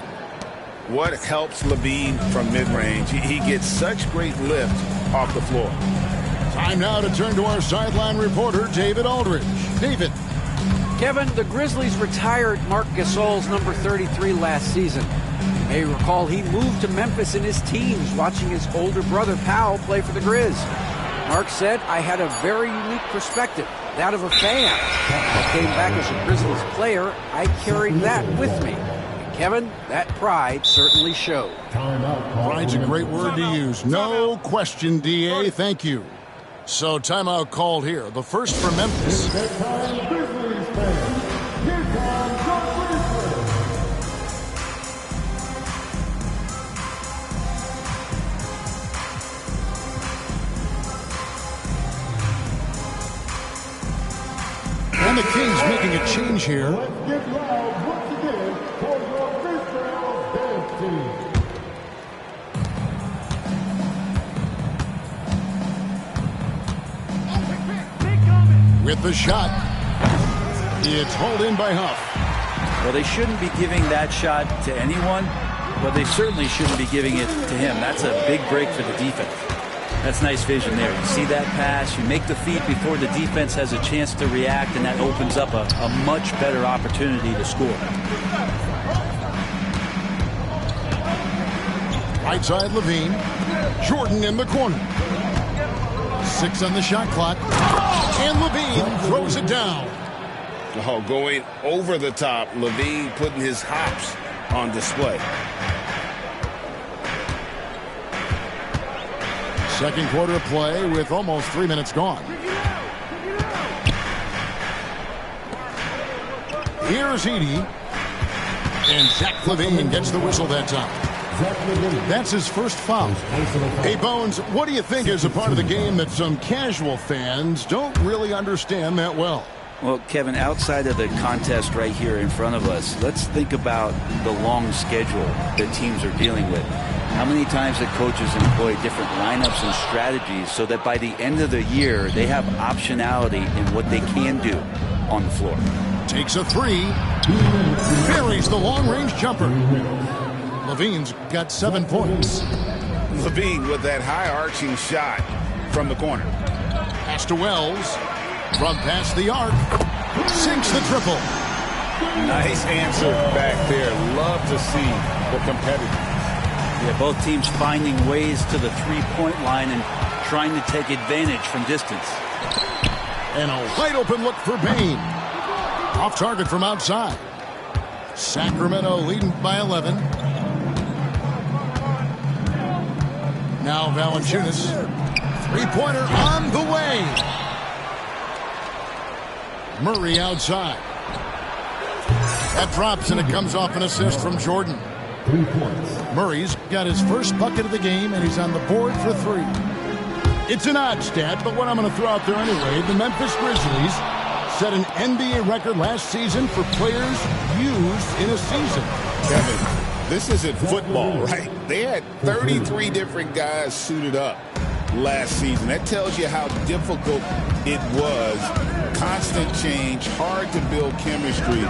What helps Levine from mid-range? He gets such great lift off the floor. Time now to turn to our sideline reporter, David Aldridge. David. Kevin, the Grizzlies retired Marc Gasol's number 33 last season. You may recall he moved to Memphis in his teens, watching his older brother Powell play for the Grizz. Marc said, "I had a very unique perspective, that of a fan. I came back as a Grizzlies player. I carried that with me." And Kevin, that pride certainly showed. Pride's a great word to use. No question, DA. Thank you. So timeout called here. The first for Memphis. And the Kings making a change here. Let's get loud once again for your Freestyle Dance Team. With the shot. It's hauled in by Huff. Well, they shouldn't be giving that shot to anyone, but they certainly shouldn't be giving it to him. That's a big break for the defense. That's nice vision there. You see that pass, you make the feed before the defense has a chance to react, and that opens up a much better opportunity to score. Right side Levine. Jordan in the corner. 6 on the shot clock. And Levine throws it down. Oh, going over the top. Levine putting his hops on display. Second quarter play with almost 3 minutes gone. Here's Edey. And Zach Levine gets the whistle that time. That's his first foul. Hey, Bones, what do you think is a part of the game that some casual fans don't really understand that well? Well, Kevin, outside of the contest right here in front of us, let's think about the long schedule that teams are dealing with. How many times that coaches employ different lineups and strategies so that by the end of the year, they have optionality in what they can do on the floor. Takes a 3. Buries the long-range jumper. Levine's got 7 points. Levine with that high-arching shot from the corner. Pass to Wells. From past the arc. Sinks the triple. Nice answer back there. Love to see the competitiveness. Yeah, both teams finding ways to the three-point line and trying to take advantage from distance. And a wide-open look for Bane. Off target from outside. Sacramento leading by 11. Now Valanciunas. Three-pointer on the way. Murray outside. That drops and it comes off an assist from Jordan. 3 points. Murray's got his first bucket of the game and he's on the board for 3. It's an odd stat, but what I'm going to throw out there anyway, the Memphis Grizzlies set an NBA record last season for players used in a season. Kevin, this isn't football, right? They had 33 different guys suited up last season. That tells you how difficult it was. Constant change, hard to build chemistry,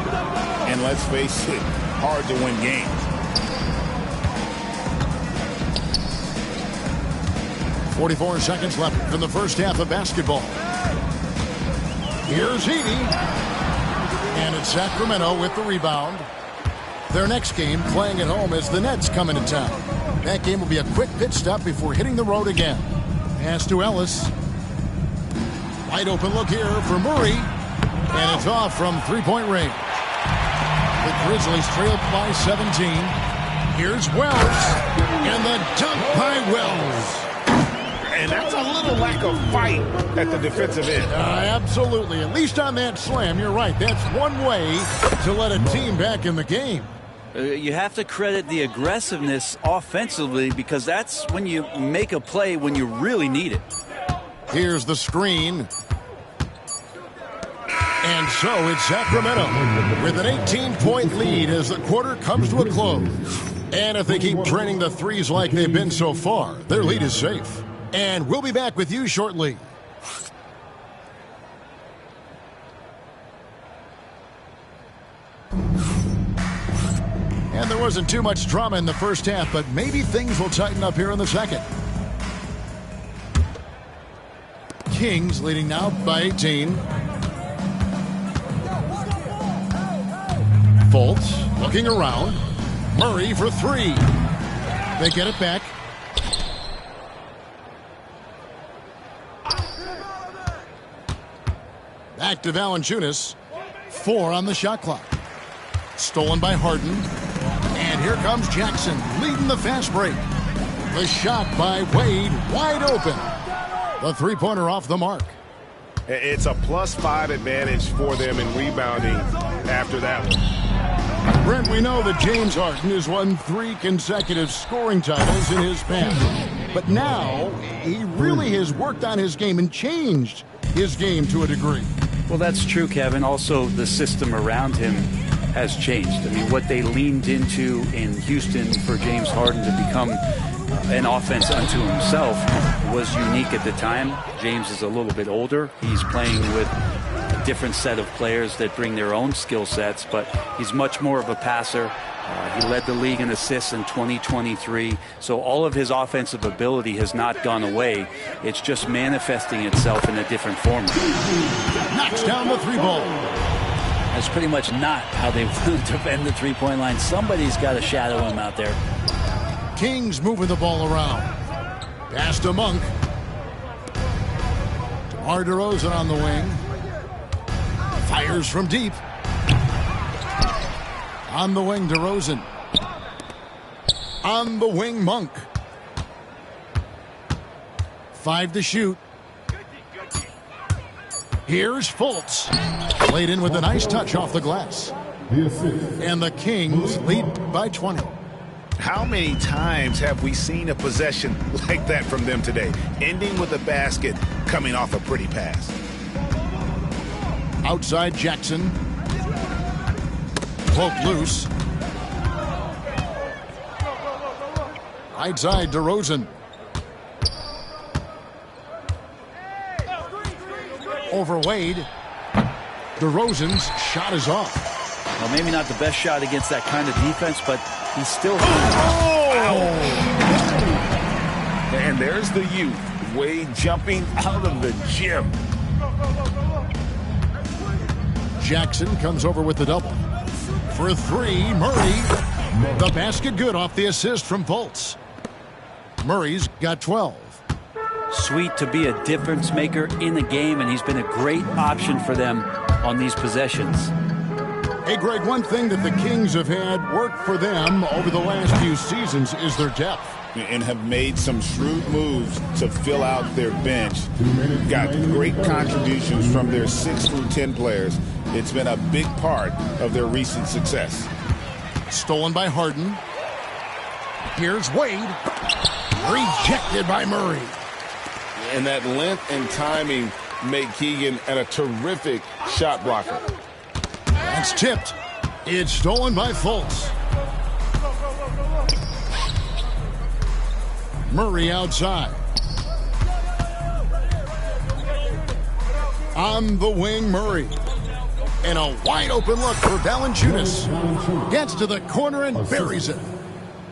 and let's face it, hard to win games. .44 seconds left in the first half of basketball. Here's Edey. And it's Sacramento with the rebound. Their next game, playing at home, as the Nets come into town. That game will be a quick pit stop before hitting the road again. Pass to Ellis. Wide open look here for Murray. And it's off from three-point range. The Grizzlies trailed by 17. Here's Wells. And the dunk by Wells. And that's a little lack of fight at the defensive end. Absolutely. At least on that slam, you're right. That's one way to let a team back in the game. You have to credit the aggressiveness offensively because that's when you make a play when you really need it. Here's the screen. And so it's Sacramento with an 18-point lead as the quarter comes to a close. And if they keep draining the threes like they've been so far, their lead is safe. And we'll be back with you shortly. wasn't too much drama in the first half, but maybe things will tighten up here in the second. Kings leading now by 18. Fultz looking around. Murray for three. They get it back. Back to Valanciunas. 4 on the shot clock. Stolen by Harden. And here comes Jackson leading the fast break. The shot by Wade wide open. The three-pointer off the mark. It's a +5 advantage for them in rebounding after that one. Brent, we know that James Harden has won 3 consecutive scoring titles in his past. But now he really has worked on his game and changed his game to a degree. Well, that's true, Kevin. Also, the system around him has changed. I mean, what they leaned into in Houston for James Harden to become an offense unto himself was unique at the time. James is a little bit older. He's playing with a different set of players that bring their own skill sets, but he's much more of a passer. He led the league in assists in 2023, so all of his offensive ability has not gone away. It's just manifesting itself in a different form. Knocks down the three ball. That's pretty much not how they want to defend the three-point line. Somebody's got to shadow him out there. Kings moving the ball around. Pass to Monk. DeMar DeRozan on the wing. Fires from deep. On the wing, DeRozan. On the wing, Monk. 5 to shoot. Here's Fultz. Laid in with a nice touch off the glass. And the Kings lead by 20. How many times have we seen a possession like that from them today? Ending with a basket, coming off a pretty pass. Outside Jackson. Cloak loose. Right side DeRozan. Over Wade. DeRozan's shot is off. Well, maybe not the best shot against that kind of defense, but he's still... And there's the youth. Wade jumping out of the gym. Jackson comes over with the double. For 3, Murray. The basket good off the assist from Fultz. Murray's got 12. Sweet to be a difference maker in the game, and he's been a great option for them on these possessions. Hey, Greg, one thing that the Kings have had work for them over the last few seasons is their depth. And have made some shrewd moves to fill out their bench. Got great contributions from their 6 through 10 players. It's been a big part of their recent success. Stolen by Harden. Here's Wade. Rejected by Murray. And that length and timing make Keegan a terrific shot blocker. That's tipped. It's stolen by Fultz. Murray outside. On the wing, Murray. And a wide open look for Valanciunas. Gets to the corner and buries it.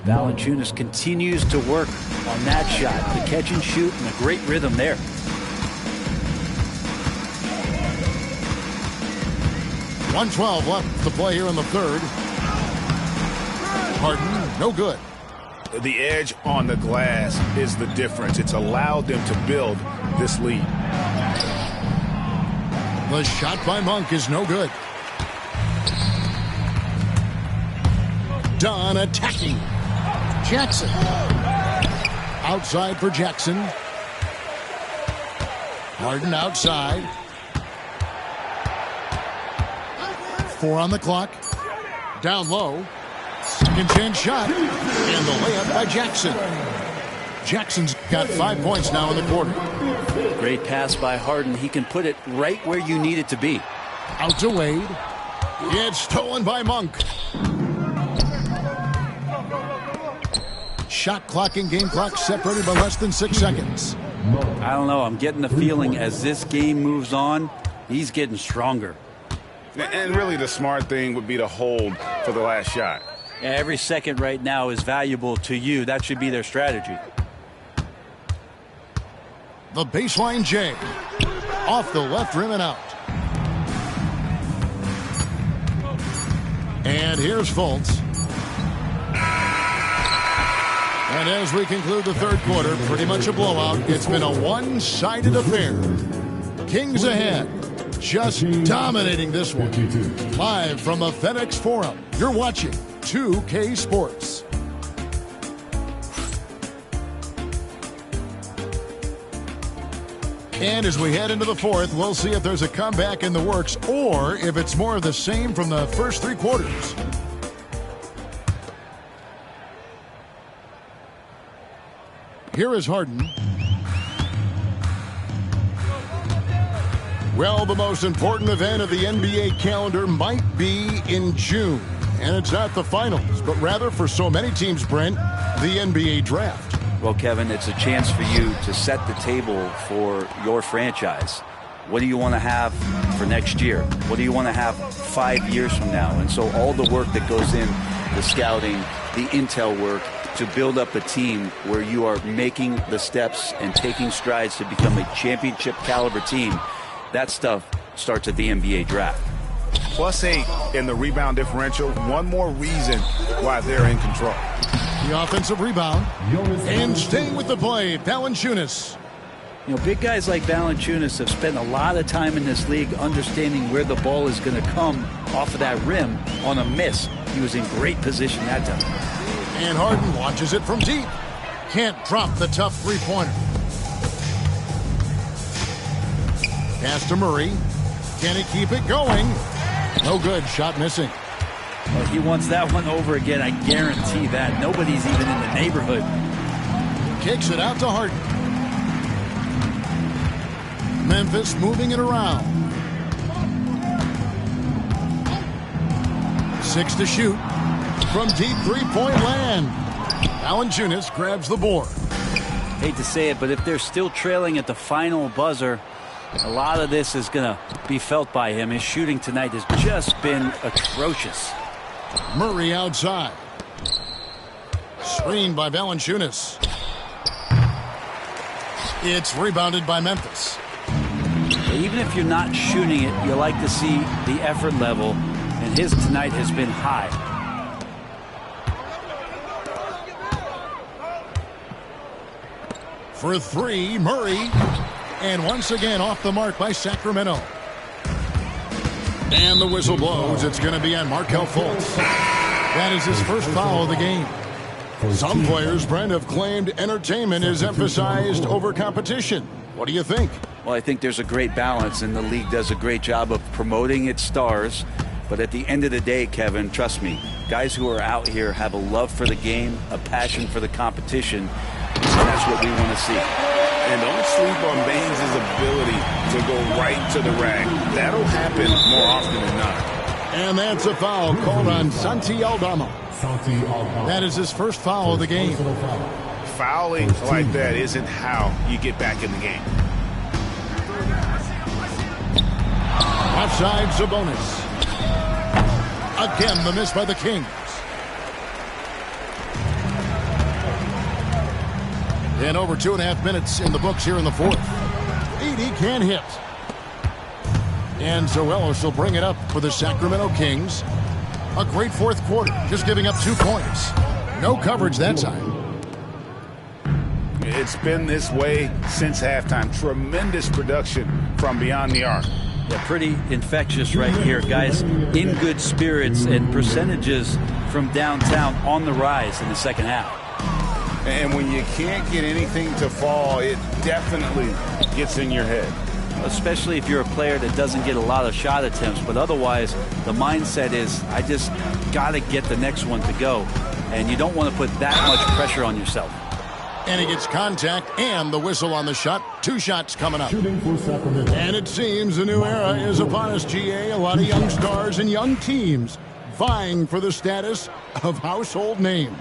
Valanciunas continues to work on that shot. The catch and shoot and a great rhythm there. .112 left to play here in the third. Harden, no good. The edge on the glass is the difference. It's allowed them to build this lead. The shot by Monk is no good. Dunn attacking. Jackson. Outside for Jackson. Harden outside. 4 on the clock. Down low. Second chance shot. And the layup by Jackson. Jackson's got 5 points now in the quarter. Great pass by Harden. He can put it right where you need it to be. Out to Wade. It's stolen by Monk. Shot clock and game clock separated by less than 6 seconds. I don't know. I'm getting the feeling as this game moves on, he's getting stronger. And really the smart thing would be to hold for the last shot. Every second right now is valuable to you. That should be their strategy. The baseline J. Off the left rim and out. And here's Fultz. And as we conclude the third quarter, pretty much a blowout. It's been a one-sided affair. Kings ahead, just dominating this one. Live from the FedEx Forum, you're watching 2K Sports. And as we head into the fourth, we'll see if there's a comeback in the works or if it's more of the same from the first three quarters. Here is Harden. Well, the most important event of the NBA calendar might be in June. And it's not the finals, but rather for so many teams, Brent, the NBA draft. Well, Kevin, it's a chance for you to set the table for your franchise. What do you want to have for next year? What do you want to have 5 years from now? And so all the work that goes in, the scouting, the intel work, to build up a team where you are making the steps and taking strides to become a championship caliber team, that stuff starts at the NBA draft. +8 in the rebound differential. One more reason why they're in control. The offensive rebound. And staying with the play, Valanciunas. You know, big guys like Valanciunas have spent a lot of time in this league understanding where the ball is going to come off of that rim on a miss. He was in great position that time. And Harden launches it from deep. Can't drop the tough three-pointer. Pass to Murray. Can he keep it going? No good. Shot missing. Well, he wants that one over again. I guarantee that. Nobody's even in the neighborhood. Kicks it out to Harden. Memphis moving it around. 6 to shoot. From deep three-point land. Valanciunas grabs the board. Hate to say it, but if they're still trailing at the final buzzer, a lot of this is going to be felt by him. His shooting tonight has just been atrocious. Murray outside. Screened by Valanciunas. It's rebounded by Memphis. Even if you're not shooting it, you like to see the effort level, and his tonight has been high. For three, Murray. And once again off the mark by Sacramento. And the whistle blows. It's going to be on Markelle Fultz. That is his first foul of the game. Some players, Brent, have claimed entertainment is emphasized over competition. What do you think? Well, I think there's a great balance, and the league does a great job of promoting its stars. But at the end of the day, Kevin, trust me, guys who are out here have a love for the game, a passion for the competition, and that's what we want to see. And don't sleep on Baines' ability to go right to the rack. That'll happen more often than not. And that's a foul called on Santi Aldama. That is his first foul of the game. Fouling like that isn't how you get back in the game. Offside Sabonis. Again, the miss by the Kings. And over 2.5 minutes in the books here in the fourth. 80 can hit. And Zoelos will bring it up for the Sacramento Kings. A great fourth quarter, just giving up 2 points. No coverage that time. It's been this way since halftime. Tremendous production from beyond the arc. Yeah, pretty infectious right here. Guys in good spirits and percentages from downtown on the rise in the second half. And when you can't get anything to fall, it definitely gets in your head. Especially if you're a player that doesn't get a lot of shot attempts. But otherwise, the mindset is, I just got to get the next one to go. And you don't want to put that much pressure on yourself. And he gets contact and the whistle on the shot. 2 shots coming up. And it seems a new era is upon us, GA. A lot of young stars and young teams vying for the status of household names.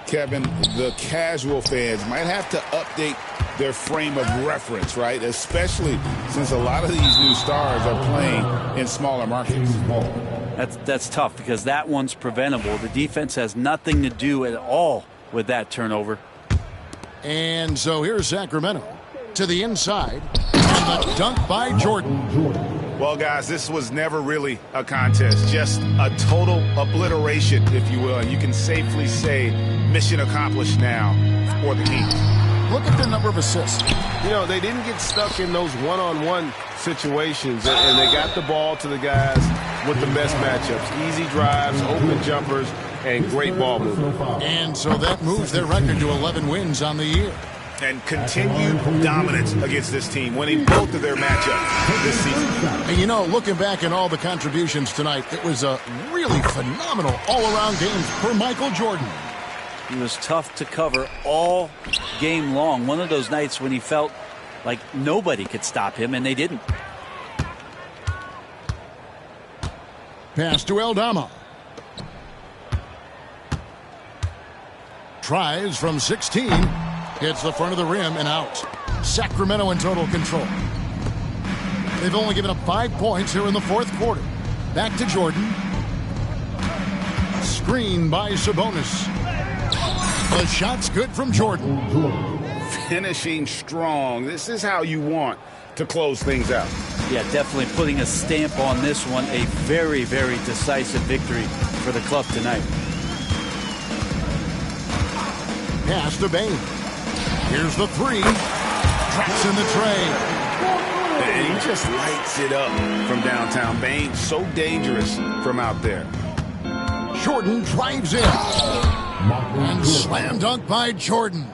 Kevin, the casual fans might have to update their frame of reference, right? Especially since a lot of these new stars are playing in smaller markets. That's tough because that one's preventable. The defense has nothing to do at all with that turnover. And so here's Sacramento to the inside. And the dunk by Jordan. Well, guys, this was never really a contest. Just a total obliteration, if you will. And you can safely say mission accomplished now for the Heat. Look at the number of assists. You know, they didn't get stuck in those one-on-one situations, and they got the ball to the guys with the best matchups. Easy drives, open jumpers, and great ball movement. And so that moves their record to 11 wins on the year. And continued dominance against this team, winning both of their matchups this season. And you know, looking back at all the contributions tonight, it was a really phenomenal all-around game for Michael Jordan. He was tough to cover all game long. One of those nights when he felt like nobody could stop him, and they didn't. Pass to Aldama. Tries from 16. Hits the front of the rim and out. Sacramento in total control. They've only given up 5 points here in the fourth quarter. Back to Jordan. Screen by Sabonis. The shot's good from Jordan. Finishing strong. This is how you want to close things out. Yeah, definitely putting a stamp on this one. A very, very decisive victory for the club tonight. Pass to Bain. Here's the three. Traps in the tray. And he just lights it up from downtown. Bain, so dangerous from out there. Jordan drives in. And slam dunk by Jordan.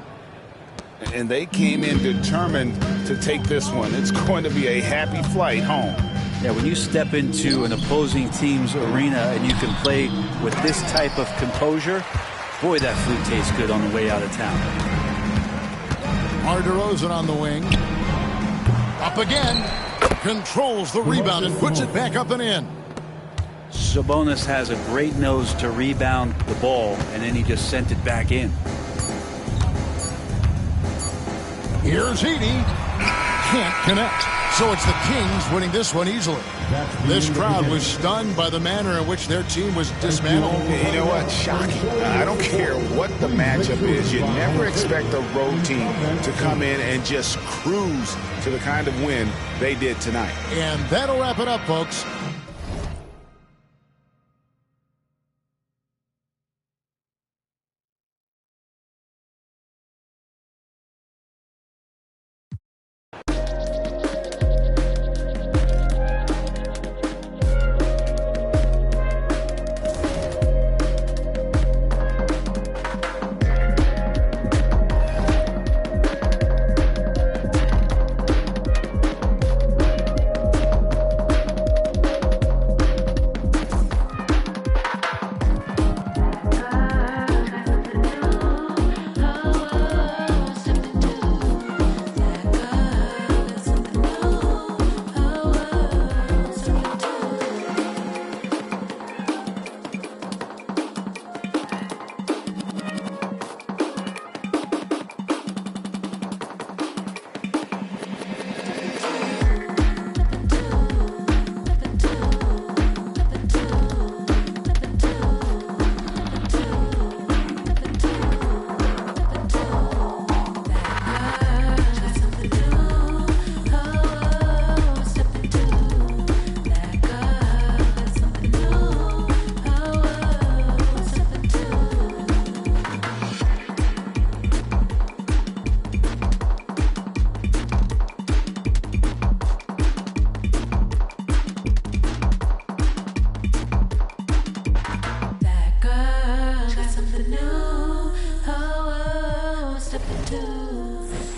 And they came in determined to take this one. It's going to be a happy flight home. Yeah, when you step into an opposing team's arena and you can play with this type of composure, boy, that food tastes good on the way out of town. Mar DeRozan on the wing. Up again. Controls the rebound and puts it back up and in. Sabonis has a great nose to rebound the ball, and then he just sent it back in. Here's Edey. Can't connect. So it's the Kings winning this one easily. This crowd was stunned by the manner in which their team was dismantled. You know what? Shocking. I don't care what the matchup is. You never expect a road team to come in and just cruise to the kind of win they did tonight. And that'll wrap it up, folks.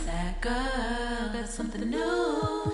That girl got something new.